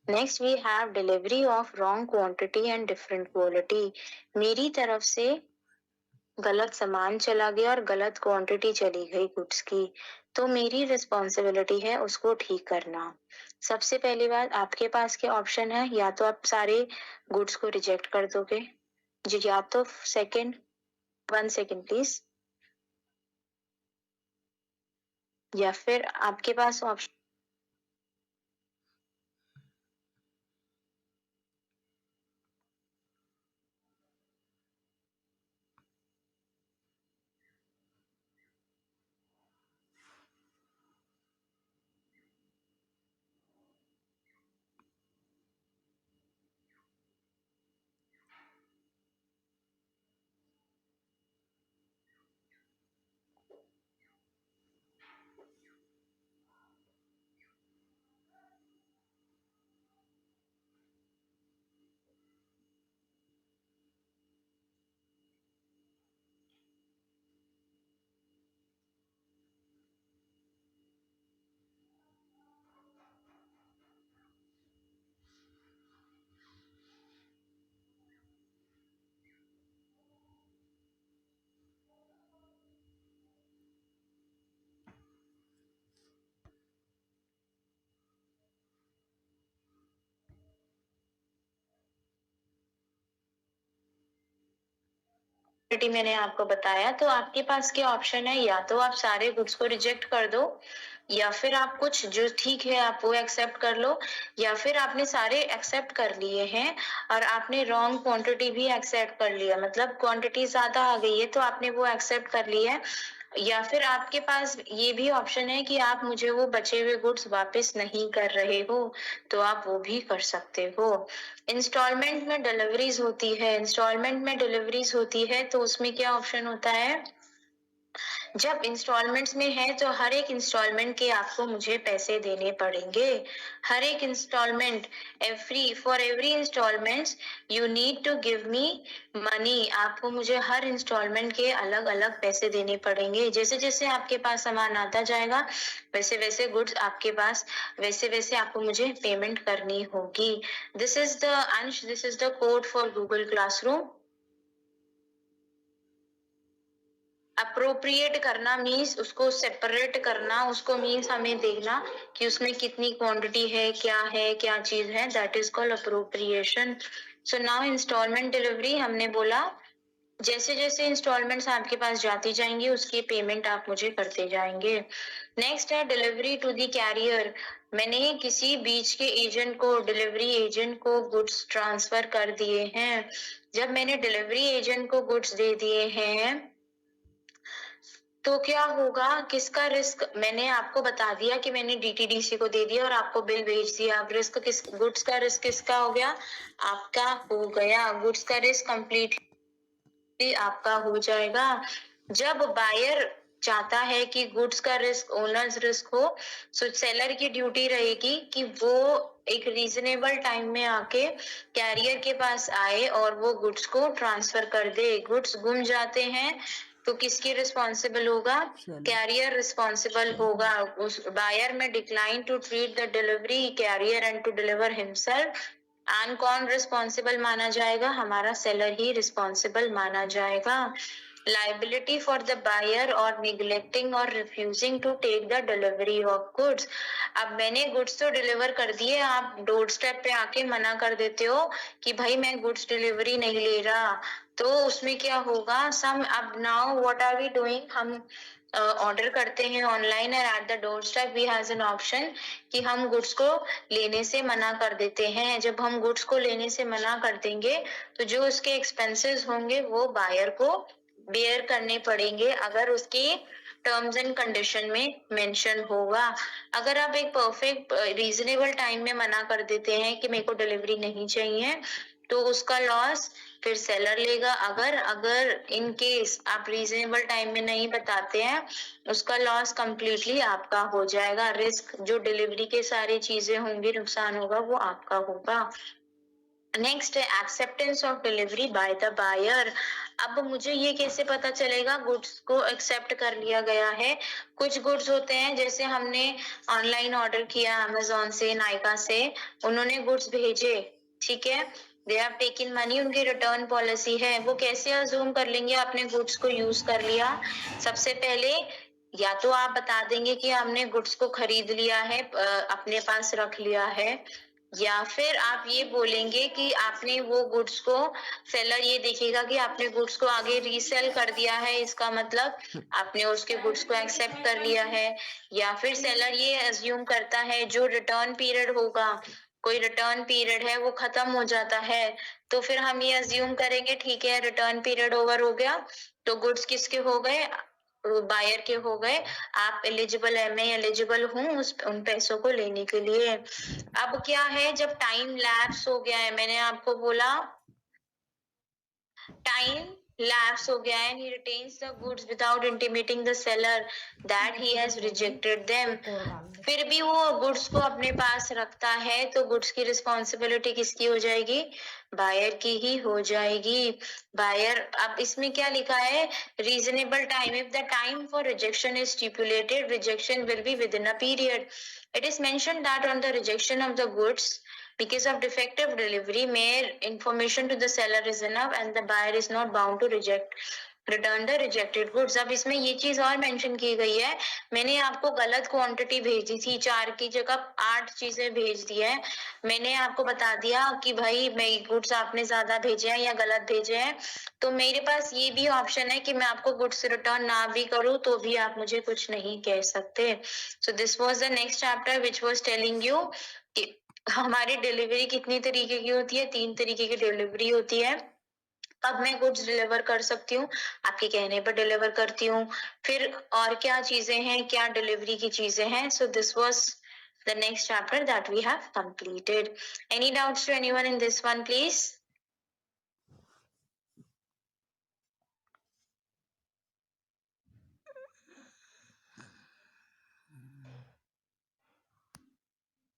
Next we have delivery of wrong quantity and different quality. मेरी तरफ से गलत सामान चला गया और गलत क्वांटिटी चली गई गुड्स की, तो मेरी रिस्पॉन्सिबिलिटी है उसको ठीक करना। सबसे पहली बात, आपके पास के ऑप्शन है, या तो आप सारे गुड्स को रिजेक्ट कर दोगे जी, या तो सेकंड, 1 सेकंड प्लीज, या फिर आपके पास ऑप्शन मैंने आपको बताया, तो आपके पास के ऑप्शन है, या तो आप सारे गुड्स को रिजेक्ट कर दो, या फिर आप कुछ जो ठीक है आप वो एक्सेप्ट कर लो, या फिर आपने सारे एक्सेप्ट कर लिए हैं और आपने रॉन्ग क्वांटिटी भी एक्सेप्ट कर लिया, मतलब क्वांटिटी ज्यादा आ गई है तो आपने वो एक्सेप्ट कर लिया है। या फिर आपके पास ये भी ऑप्शन है कि आप मुझे वो बचे हुए गुड्स वापस नहीं कर रहे हो, तो आप वो भी कर सकते हो। इंस्टॉलमेंट में डिलीवरीज होती है, इंस्टॉलमेंट में डिलीवरीज होती है तो उसमें क्या ऑप्शन होता है, जब इंस्टॉलमेंट्स में है तो हर एक इंस्टॉलमेंट के आपको मुझे पैसे देने पड़ेंगे। हर एक instalment, for every instalment you need to give me money. आपको मुझे हर इंस्टॉलमेंट के अलग अलग पैसे देने पड़ेंगे। जैसे जैसे आपके पास सामान आता जाएगा वैसे वैसे गुड्स आपके पास, वैसे वैसे आपको मुझे पेमेंट करनी होगी। दिस इज द अंश, this is the code for Google classroom. Appropriate करना मीन्स उसको सेपरेट करना, उसको मीन्स हमें देखना कि उसमें कितनी क्वांटिटी है, क्या चीज है, that is called appropriation. So now instalment delivery हमने बोला जैसे जैसे इंस्टॉलमेंट्स आपके पास जाती जाएंगी उसकी पेमेंट आप मुझे करते जाएंगे। नेक्स्ट है डिलीवरी टू द कैरियर। मैंने किसी बीच के एजेंट को, डिलीवरी एजेंट को गुड्स ट्रांसफर कर दिए हैं। जब मैंने डिलीवरी एजेंट को गुड्स दे दिए हैं तो क्या होगा, किसका रिस्क, मैंने आपको बता दिया कि मैंने डीटीडीसी को दे दिया और आपको बिल भेज दिया। अब रिस्क किस, गुड्स का रिस्क किसका हो गया, आपका हो गया। गुड्स का रिस्क कंप्लीटली आपका हो जाएगा। जब बायर चाहता है कि गुड्स का रिस्क ओनर्स रिस्क हो, तो सेलर की ड्यूटी रहेगी कि वो एक रीजनेबल टाइम में आके कैरियर के पास आए और वो गुड्स को ट्रांसफर कर दे। गुड्स गुम जाते हैं तो किसकी रिस्पॉन्सिबल होगा, कैरियर रिस्पॉन्सिबल होगा। उस बायर में decline to treat the delivery carrier and to deliver himself, and कौन रिस्पॉन्सिबल माना जाएगा, हमारा सेलर ही रिस्पॉन्सिबल माना जाएगा। liability for the buyer or neglecting or refusing to take the delivery of goods। अब मैंने गुड्स तो डिलीवर कर दिए, आप डोर स्टेप पे आके मना कर देते हो कि भाई मैं गुड्स डिलीवरी नहीं ले रहा, तो उसमें क्या होगा, सम, अब now what are we doing, हम ऑर्डर करते हैं ऑनलाइन और at the doorstep we has an option कि हम गुड्स को लेने से मना कर देते हैं। जब हम गुड्स को लेने से मना कर देंगे तो जो उसके एक्सपेंसेस होंगे वो बायर को बेयर करने पड़ेंगे, अगर उसकी टर्म्स एंड कंडीशन में मेंशन होगा। अगर आप एक परफेक्ट रीजनेबल टाइम में मना कर देते हैं कि मेरे को डिलीवरी नहीं चाहिए, तो उसका लॉस फिर सेलर लेगा। अगर इन केस आप रीजनेबल टाइम में नहीं बताते हैं, उसका लॉस कंप्लीटली आपका हो जाएगा। रिस्क जो डिलीवरी के सारी चीजें होंगी, नुकसान होगा, वो आपका होगा। नेक्स्ट है acceptance of delivery by the buyer. अब मुझे ये कैसे पता चलेगा गुड्स को एक्सेप्ट कर लिया गया है। कुछ गुड्स होते हैं, जैसे हमने ऑनलाइन ऑर्डर किया अमेजोन से, नायका से, उन्होंने गुड्स भेजे, ठीक है, दे हैव टेकन मनी, उनकी रिटर्न पॉलिसी है। वो कैसे अज्यूम कर लेंगे आपने गुड्स को यूज कर लिया, सबसे पहले या तो आप बता देंगे कि हमने गुड्स को खरीद लिया है, अपने पास रख लिया है, या फिर आप ये बोलेंगे कि आपने वो गुड्स को, सेलर ये देखेगा कि आपने गुड्स को आगे रीसेल कर दिया है, इसका मतलब आपने उसके गुड्स को एक्सेप्ट कर लिया है। या फिर सेलर ये अज्यूम करता है जो रिटर्न पीरियड होगा, कोई रिटर्न पीरियड है वो खत्म हो जाता है, तो फिर हम ये अज्यूम करेंगे ठीक है रिटर्न पीरियड ओवर हो गया, तो गुड्स किसके हो गए, बायर के हो गए, आप एलिजिबल है, मैं एलिजिबल हूँ उन पैसों को लेने के लिए। अब क्या है, जब टाइम लैप्स हो गया है, मैंने आपको बोला टाइम lapse हो गया है, and he retains the goods without intimating the seller that he has rejected them, फिर भी वो गुड्स को अपने पास रखता है, तो गुड्स की रिस्पॉन्सिबिलिटी किसकी हो जाएगी, बायर की ही हो जाएगी। बायर, अब इसमें क्या लिखा है, reasonable time, if the time for rejection is stipulated, rejection will be with in a period. It is mentioned that on the rejection of the goods because of defective delivery, mere information to the seller is enough and the buyer is not bound to reject. Return the rejected goods. अब इसमें ये चीज और मेंशन की गई है, मैंने आपको गलत क्वांटिटी भेजी थी, 4 की जगह 8 चीजें भेज दी है। मैंने आपको बता दिया कि भाई मैं गुड्स आपने ज्यादा भेजे हैं या गलत भेजे हैं, तो मेरे पास ये भी ऑप्शन है कि मैं आपको गुड्स रिटर्न ना भी करूँ तो भी आप मुझे कुछ नहीं कह सकते। सो this was the next chapter which was telling you कि हमारी डिलीवरी कितनी तरीके की होती है, 3 तरीके की डिलीवरी होती है। अब मैं गुड्स डिलीवर कर सकती हूँ, आपके कहने पर डिलीवर करती हूँ, फिर और क्या चीजें हैं, क्या डिलीवरी की चीजें हैं। So this was the next chapter that we have completed. Any doubts to anyone in this one please?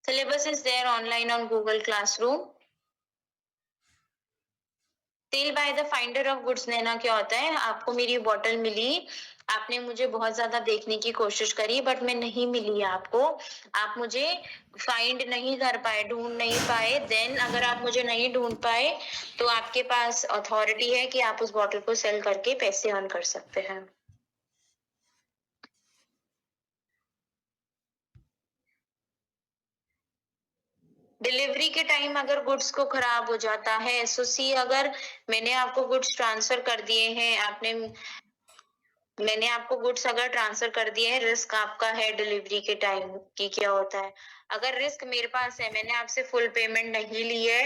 Syllabus is there online on Google Classroom. Sale by the finder of goods लेना क्या होता है? आपको मेरी बॉटल मिली, आपने मुझे बहुत ज्यादा देखने की कोशिश करी बट मैं नहीं मिली आपको, आप मुझे फाइंड नहीं कर पाए, ढूंढ नहीं पाए। देन अगर आप मुझे नहीं ढूंढ पाए तो आपके पास अथॉरिटी है कि आप उस बॉटल को सेल करके पैसे अर्न कर सकते हैं। डिलीवरी के टाइम अगर गुड्स को खराब हो जाता है, सो सी अगर मैंने आपको गुड्स ट्रांसफर कर दिए हैं, मैंने आपको गुड्स अगर ट्रांसफर कर दिए हैं, रिस्क आपका है डिलीवरी के टाइम की क्या होता है। अगर रिस्क मेरे पास है, मैंने आपसे फुल पेमेंट नहीं ली है,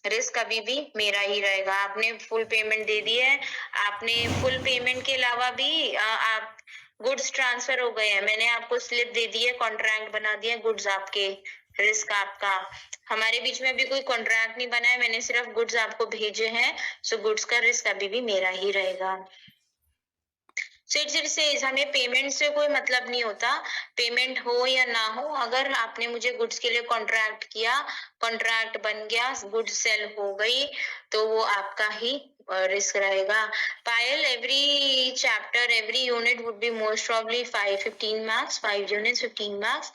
रिस्क अभी भी मेरा ही रहेगा। आपने फुल पेमेंट दे दी है, आपने फुल पेमेंट के अलावा भी आप गुड्स ट्रांसफर हो गए हैं, मैंने आपको स्लिप दे दी है, कॉन्ट्रैक्ट बना दिया, गुड्स आपके, रिस्क आपका। हमारे बीच में अभी कोई कॉन्ट्रैक्ट नहीं बना है, मैंने सिर्फ गुड्स आपको भेजे हैं, सो गुड्स का रिस्क अभी भी मेरा ही रहेगा। से हमें पेमेंट से कोई मतलब नहीं होता, पेमेंट हो या ना हो, अगर आपने मुझे गुड्स के लिए कॉन्ट्रैक्ट किया, कॉन्ट्रैक्ट बन गया, गुड्स सेल हो गई, तो वो आपका ही रिस्क रहेगा। Payal, every chapter, every unit would be most probably 15 marks, 5 units 15 marks.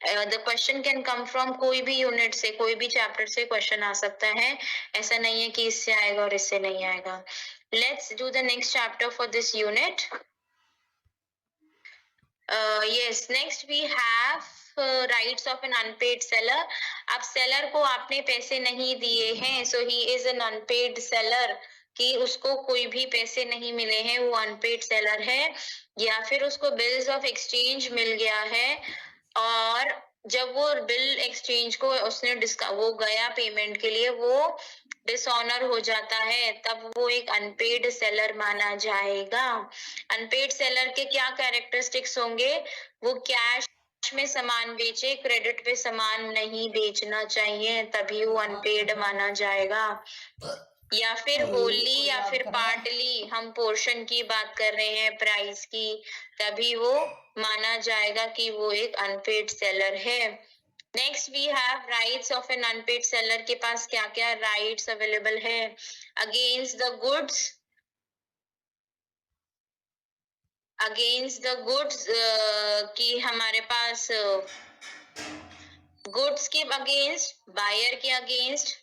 The question can come from कोई भी यूनिट से, कोई भी चैप्टर से क्वेश्चन आ सकता है, ऐसा नहीं है कि इससे आएगा और इससे नहीं आएगा। Let's do the next chapter for this unit. Yes, next we have rights of an unpaid seller. अब सेलर को आपने पैसे नहीं दिए हैं, so he is an unpaid seller, कि उसको कोई भी पैसे नहीं मिले हैं, वो अनपेड सेलर है। या फिर उसको बिल्स ऑफ एक्सचेंज मिल गया है और जब वो बिल एक्सचेंज को उसने वो गया पेमेंट के लिए, वो डिसऑनर हो जाता है, तब वो एक अनपेड सेलर माना जाएगा। अनपेड सेलर के क्या कैरेक्टरिस्टिक्स होंगे? वो कैश में सामान बेचे, क्रेडिट पे सामान नहीं बेचना चाहिए, तभी वो अनपेड माना जाएगा। या फिर होली या फिर पार्टली, हम पोर्शन की बात कर रहे हैं, प्राइस की, तभी वो माना जाएगा कि वो एक अनपेड सेलर है। Next we have rights of an unpaid seller. के पास क्या क्या राइट्स अवेलेबल है? अगेंस्ट द गुड्स, कि हमारे पास गुड्स के अगेंस्ट, बायर के अगेंस्ट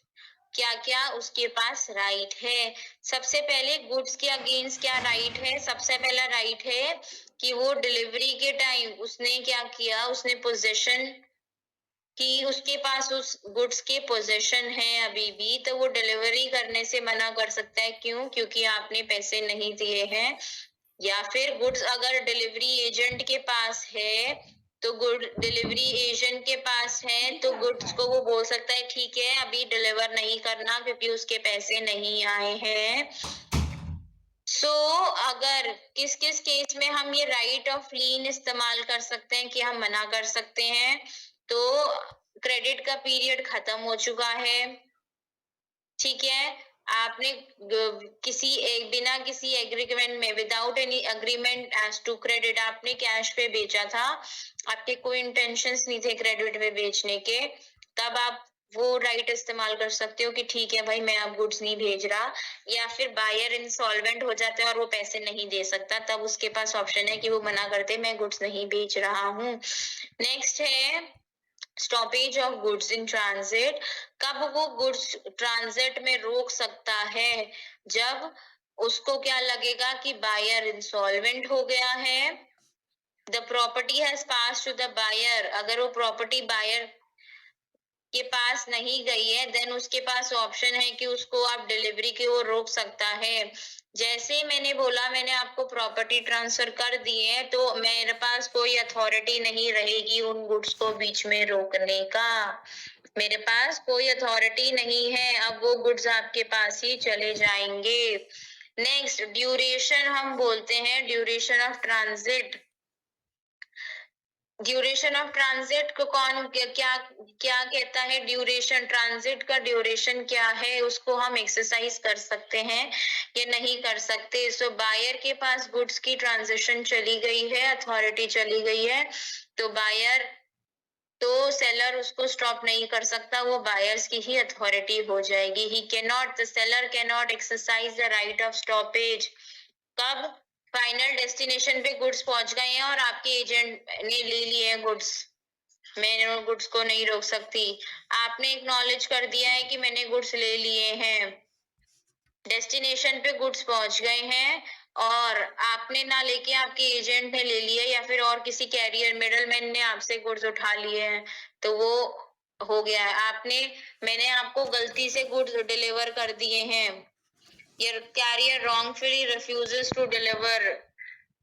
क्या क्या उसके पास राइट है। सबसे पहले गुड्स के अगेंस्ट क्या राइट है? सबसे पहला राइट है कि वो डिलीवरी के टाइम उसने क्या किया, उसने पोजीशन कि उसके पास उस गुड्स के पोजीशन है अभी भी, तो वो डिलीवरी करने से मना कर सकता है। क्यों? क्योंकि आपने पैसे नहीं दिए हैं। या फिर गुड्स अगर डिलीवरी एजेंट के पास है, तो डिलीवरी एजेंट के पास है तो गुड्स को वो बोल सकता है ठीक है अभी डिलीवर नहीं करना क्योंकि उसके पैसे नहीं आए हैं। अगर किस किस केस में हम ये राइट ऑफ लीन इस्तेमाल कर सकते हैं कि हम मना कर सकते हैं? तो क्रेडिट का पीरियड खत्म हो चुका है, ठीक है, आपने बिना किसी एग्रीमेंट में, without any agreement as to credit, आपने कैश पे बेचा था, आपके कोई इंटेंशंस नहीं थे क्रेडिट पे बेचने के, तब आप वो राइट इस्तेमाल कर सकते हो कि ठीक है भाई मैं अब गुड्स नहीं भेज रहा। या फिर बायर इंसॉल्वेंट हो जाते हैं और वो पैसे नहीं दे सकता, तब उसके पास ऑप्शन है कि वो मना करते मैं गुड्स नहीं बेच रहा हूँ। नेक्स्ट है stoppage of goods in transit. कब वो गुड्स ट्रांजिट में रोक सकता है? जब उसको क्या लगेगा कि बायर इंसॉल्वेंट हो गया है। The property has pass to the buyer, अगर वो प्रॉपर्टी बायर के पास नहीं गई है देन उसके पास ऑप्शन है कि उसको आप डिलीवरी की ओर रोक सकता है। जैसे मैंने बोला मैंने आपको प्रॉपर्टी ट्रांसफर कर दी है तो मेरे पास कोई अथॉरिटी नहीं रहेगी उन गुड्स को बीच में रोकने का, मेरे पास कोई अथॉरिटी नहीं है, अब वो गुड्स आपके पास ही चले जाएंगे। नेक्स्ट ड्यूरेशन हम बोलते हैं, duration of transit. Duration of transit को कौन क्या क्या कहता है? ड्यूरेशन, ट्रांजिट का ड्यूरेशन क्या है उसको हम एक्सरसाइज कर सकते हैं या नहीं कर सकते। सो बायर के पास गुड्स की ट्रांजिशन चली गई है, अथॉरिटी चली गई है, तो बायर तो सेलर उसको स्टॉप नहीं कर सकता, वो बायर्स की ही अथॉरिटी हो जाएगी। He can not, the seller can not exercise the right of stoppage. कब? फाइनल डेस्टिनेशन पे गुड्स पहुंच गए हैं और आपके एजेंट ने ले लिए हैं गुड्स, मैं गुड्स को नहीं रोक सकती। आपने एक्नॉलेज कर दिया है कि मैंने गुड्स ले लिए हैं, डेस्टिनेशन पे गुड्स पहुंच गए हैं और आपने ना लेके आपके एजेंट ने ले लिया या फिर और किसी कैरियर मिडलमैन ने आपसे गुड्स उठा लिए हैं, तो वो हो गया है। मैंने आपको गलती से गुड्स डिलीवर कर दिए हैं, your carrier wrongfully refuses to deliver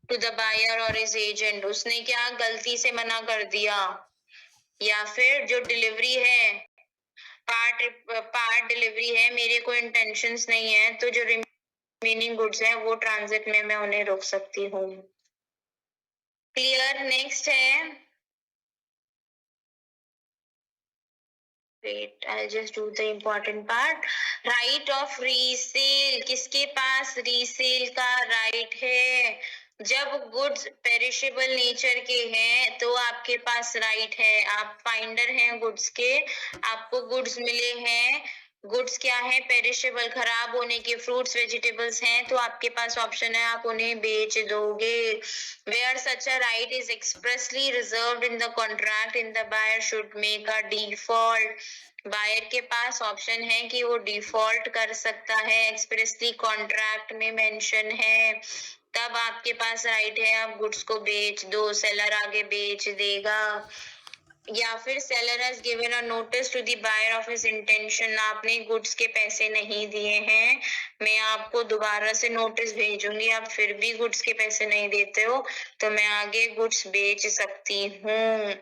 to the buyer or his agent, उसने क्या गलती से मना कर दिया, या फिर जो डिलीवरी है पार्ट डिलीवरी है, मेरे कोई इंटेंशंस नहीं है, तो जो रिमेनिंग गुड्स है वो ट्रांजिट में मैं उन्हें रोक सकती हूँ। क्लियर? नेक्स्ट है, wait, I'll just do the important part. Right of resale, किसके पास रीसेल का राइट है? जब गुड्स पेरिशेबल नेचर के हैं तो आपके पास राइट है, आप फाइंडर हैं गुड्स के, आपको गुड्स मिले हैं, गुड्स क्या है? पेरिशेबल, खराब होने के फ्रूट्स वेजिटेबल्स हैं, तो आपके पास ऑप्शन है आप उन्हें बेच दोगे। Where such a right is expressly reserved in the contract in the buyer should make a default, buyer के पास ऑप्शन है कि वो डिफॉल्ट कर सकता है, एक्सप्रेसली कॉन्ट्रैक्ट में मेंशन है, तब आपके पास राइट है आप गुड्स को बेच दो, सेलर आगे बेच देगा। या फिर seller has given a notice to the buyer of his intention, आपने गुड्स के पैसे नहीं दिए हैं, मैं आपको दोबारा से नोटिस भेजूंगी, आप फिर भी गुड्स के पैसे नहीं देते हो तो मैं आगे गुड्स बेच सकती हूँ।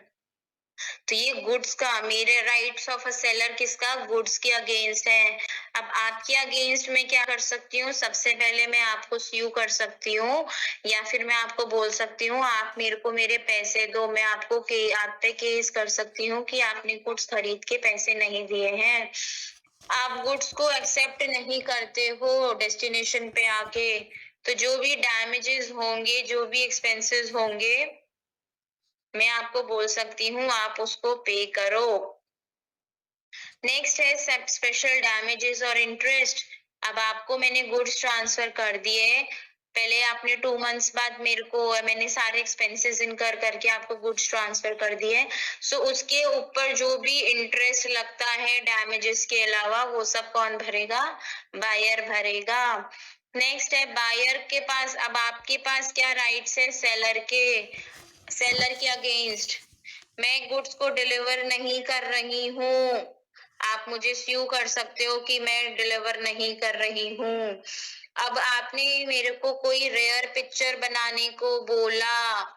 तो ये गुड्स का, मेरे राइट्स ऑफ अ सेलर किसका? गुड्स के अगेंस्ट है। अब आपके अगेंस्ट में क्या कर सकती हूँ? सबसे पहले मैं आपको स्यू कर सकती हूँ या फिर मैं आपको बोल सकती हूँ आप मेरे को मेरे पैसे दो, मैं आपको आप पे केस कर सकती हूँ कि आपने गुड्स खरीद के पैसे नहीं दिए हैं। आप गुड्स को एक्सेप्ट नहीं करते हो डेस्टिनेशन पे आके, तो जो भी डैमेजेस होंगे, जो भी एक्सपेंसेस होंगे, मैं आपको बोल सकती हूँ आप उसको पे करो। नेक्स्ट है स्पेशल डैमेजेस और इंटरेस्ट। अब आपको मैंने गुड्स ट्रांसफर कर दिए, पहले आपने 2 मंथ्स बाद मेरे को, मैंने सारे एक्सपेंसेस इनकर करके आपको गुड्स ट्रांसफर कर दिए, सो उसके ऊपर जो भी इंटरेस्ट लगता है डैमेजेस के अलावा वो सब कौन भरेगा? बायर भरेगा। नेक्स्ट है बायर के पास, अब आपके पास क्या राइट्स है? सेलर के अगेंस्ट, मैं गुड्स को डिलीवर नहीं कर रही हूँ, आप मुझे स्यू कर सकते हो कि मैं डिलीवर नहीं कर रही हूँ। अब आपने मेरे को कोई रेयर पिक्चर बनाने को बोला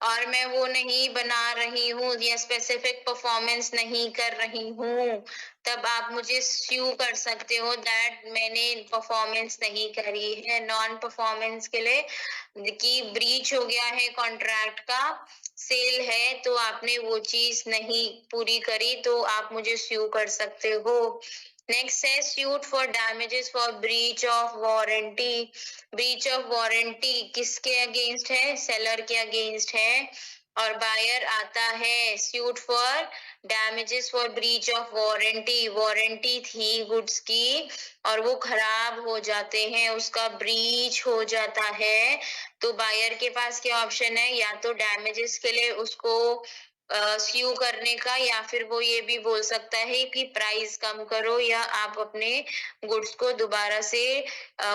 और मैं वो नहीं बना रही हूँ या स्पेसिफिक परफॉर्मेंस नहीं कर रही हूँ, तब आप मुझे स्यू कर सकते हो दैट मैंने परफॉर्मेंस नहीं करी है। नॉन परफॉर्मेंस के लिए कि ब्रीच हो गया है कॉन्ट्रैक्ट का, सेल है तो आपने वो चीज नहीं पूरी करी तो आप मुझे स्यू कर सकते हो। नेक्स्ट है suit for damages for breach of warranty. Breach of warranty किसके अगेंस्ट है? सेलर के अगेंस्ट है, और बायर आता है suit for damages for breach of warranty, warranty थी गुड्स की और वो खराब हो जाते हैं, उसका ब्रीच हो जाता है, तो बायर के पास क्या ऑप्शन है? या तो डैमेजेस के लिए उसको स्यू करने का, या फिर वो ये भी बोल सकता है कि प्राइस कम करो, या आप अपने गुड्स को दोबारा से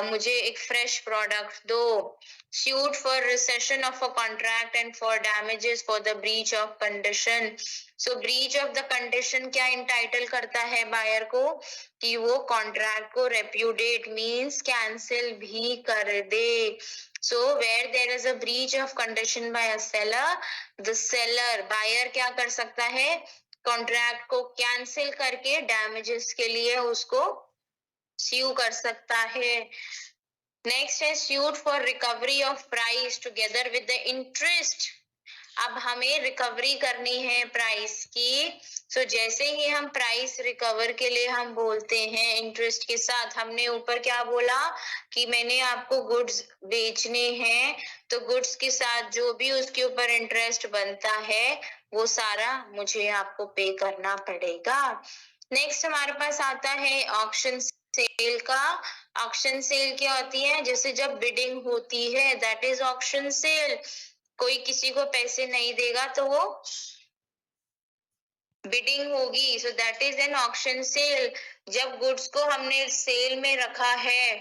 मुझे एक फ्रेश प्रोडक्ट दो. Sued for rescission of a contract and for damages for the breach of condition. So breach of the condition क्या entitle करता है बायर को कि वो कॉन्ट्रैक्ट को repudiate means cancel भी कर दे. So where there is a breach of condition by a seller, the seller buyer क्या कर सकता है, कॉन्ट्रैक्ट को कैंसिल करके डैमेजेस के लिए उसको sue कर सकता है. नेक्स्ट है sued for recovery of price together with the interest. अब हमें रिकवरी करनी है प्राइस की. सो जैसे ही हम प्राइस रिकवर के लिए हम बोलते हैं इंटरेस्ट के साथ, हमने ऊपर क्या बोला कि मैंने आपको गुड्स बेचने हैं, तो गुड्स के साथ जो भी उसके ऊपर इंटरेस्ट बनता है वो सारा मुझे आपको पे करना पड़ेगा. नेक्स्ट हमारे पास आता है ऑक्शन सेल का. ऑक्शन सेल क्या होती है, जैसे जब बिडिंग होती है, दैट इज ऑक्शन सेल. कोई किसी को पैसे नहीं देगा तो वो बिडिंग होगी, so that is an auction sale. जब गुड्स को हमने सेल में रखा है,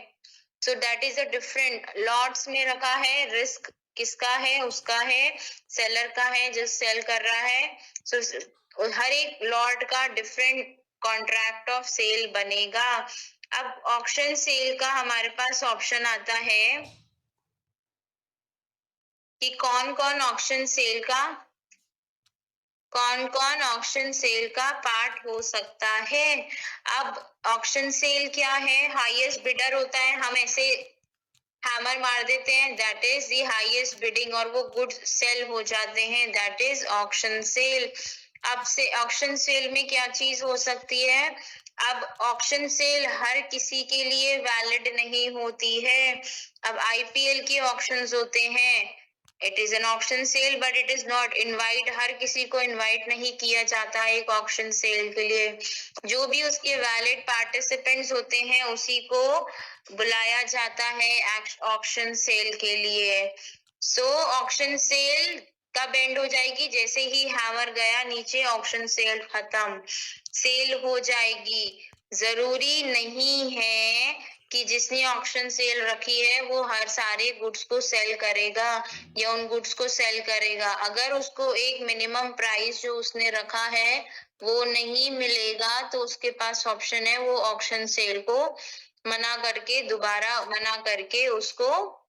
so that is a different. Lots में रखा है, रिस्क किसका है, उसका है, सेलर का है जो सेल कर रहा है. सो हर एक लॉट का डिफरेंट कॉन्ट्रैक्ट ऑफ सेल बनेगा. अब ऑक्शन सेल का हमारे पास ऑप्शन आता है कि कौन कौन ऑक्शन सेल का पार्ट हो सकता है. अब ऑक्शन सेल क्या है, हाईएस्ट बिडर होता है, हम ऐसे हैमर मार देते हैं, that is the highest bidding, और वो गुड्स सेल हो जाते हैं, दैट इज ऑक्शन सेल. अब से ऑक्शन सेल में क्या चीज हो सकती है, अब ऑक्शन सेल हर किसी के लिए वैलिड नहीं होती है. अब आईपीएल के ऑक्शंस होते हैं, it is an auction sale but it is not invite. हर किसी को इनवाइट नहीं किया जाता है एक ऑक्शन सेल के लिए. जो भी उसके वैलिड पार्टिसिपेंट्स होते हैं उसी को बुलाया जाता है ऑक्शन सेल के लिए. सो ऑक्शन सेल कब एंड हो जाएगी, जैसे ही हैमर गया नीचे ऑक्शन सेल खत्म, सेल हो जाएगी. जरूरी नहीं है कि जिसने ऑक्शन सेल रखी है वो हर सारे गुड्स को सेल करेगा या उन गुड्स को सेल करेगा. अगर उसको एक मिनिमम प्राइस जो उसने रखा है वो नहीं मिलेगा तो उसके पास ऑप्शन है वो ऑक्शन सेल को मना करके, दोबारा मना करके उसको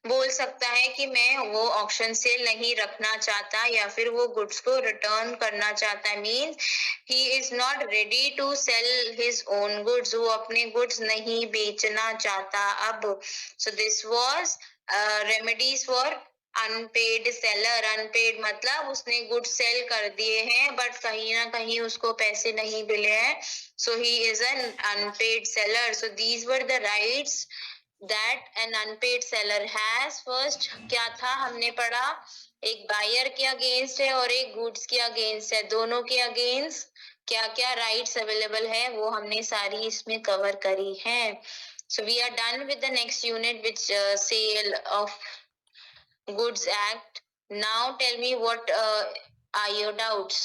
बोल सकता है कि मैं वो ऑक्शन सेल नहीं रखना चाहता या फिर वो गुड्स को रिटर्न करना चाहता है. Means he is not ready to sell his own goods, वो अपने गुड्स नहीं बेचना चाहता अब. So this was remedies for unpaid seller. Unpaid मतलब उसने गुड्स सेल कर दिए हैं बट कहीं ना कहीं उसको पैसे नहीं मिले हैं, so he is an unpaid seller. So these were the rights that an unpaid seller has. First क्या था हमने पढ़ा, एक बायर के अगेंस्ट है और एक गुड्स के अगेंस्ट है, दोनों के अगेंस्ट क्या क्या राइट्स अवेलेबल है वो हमने सारी इसमें कवर करी है. So we are done with the next unit which sale of goods act. Now tell me what are your doubts.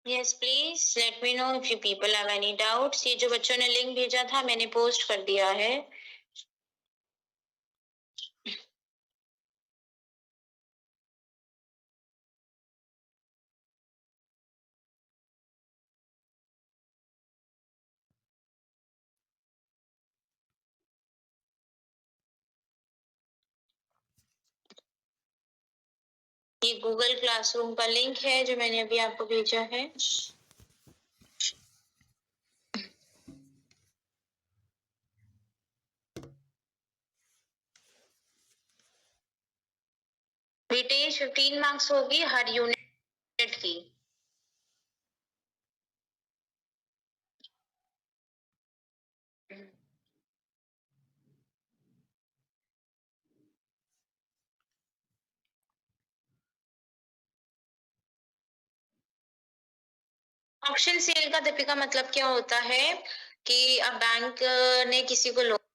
Yes, please let me know if you people have any doubts. ये जो बच्चों ने लिंक भेजा था मैंने पोस्ट कर दिया है. ये गूगल क्लासरूम का लिंक है जो मैंने अभी आपको भेजा है. वेटेज 15 मार्क्स होगी हर यूनिट की. ऑक्शन सेल का दीपिका मतलब क्या होता है कि अब बैंक ने किसी को लोन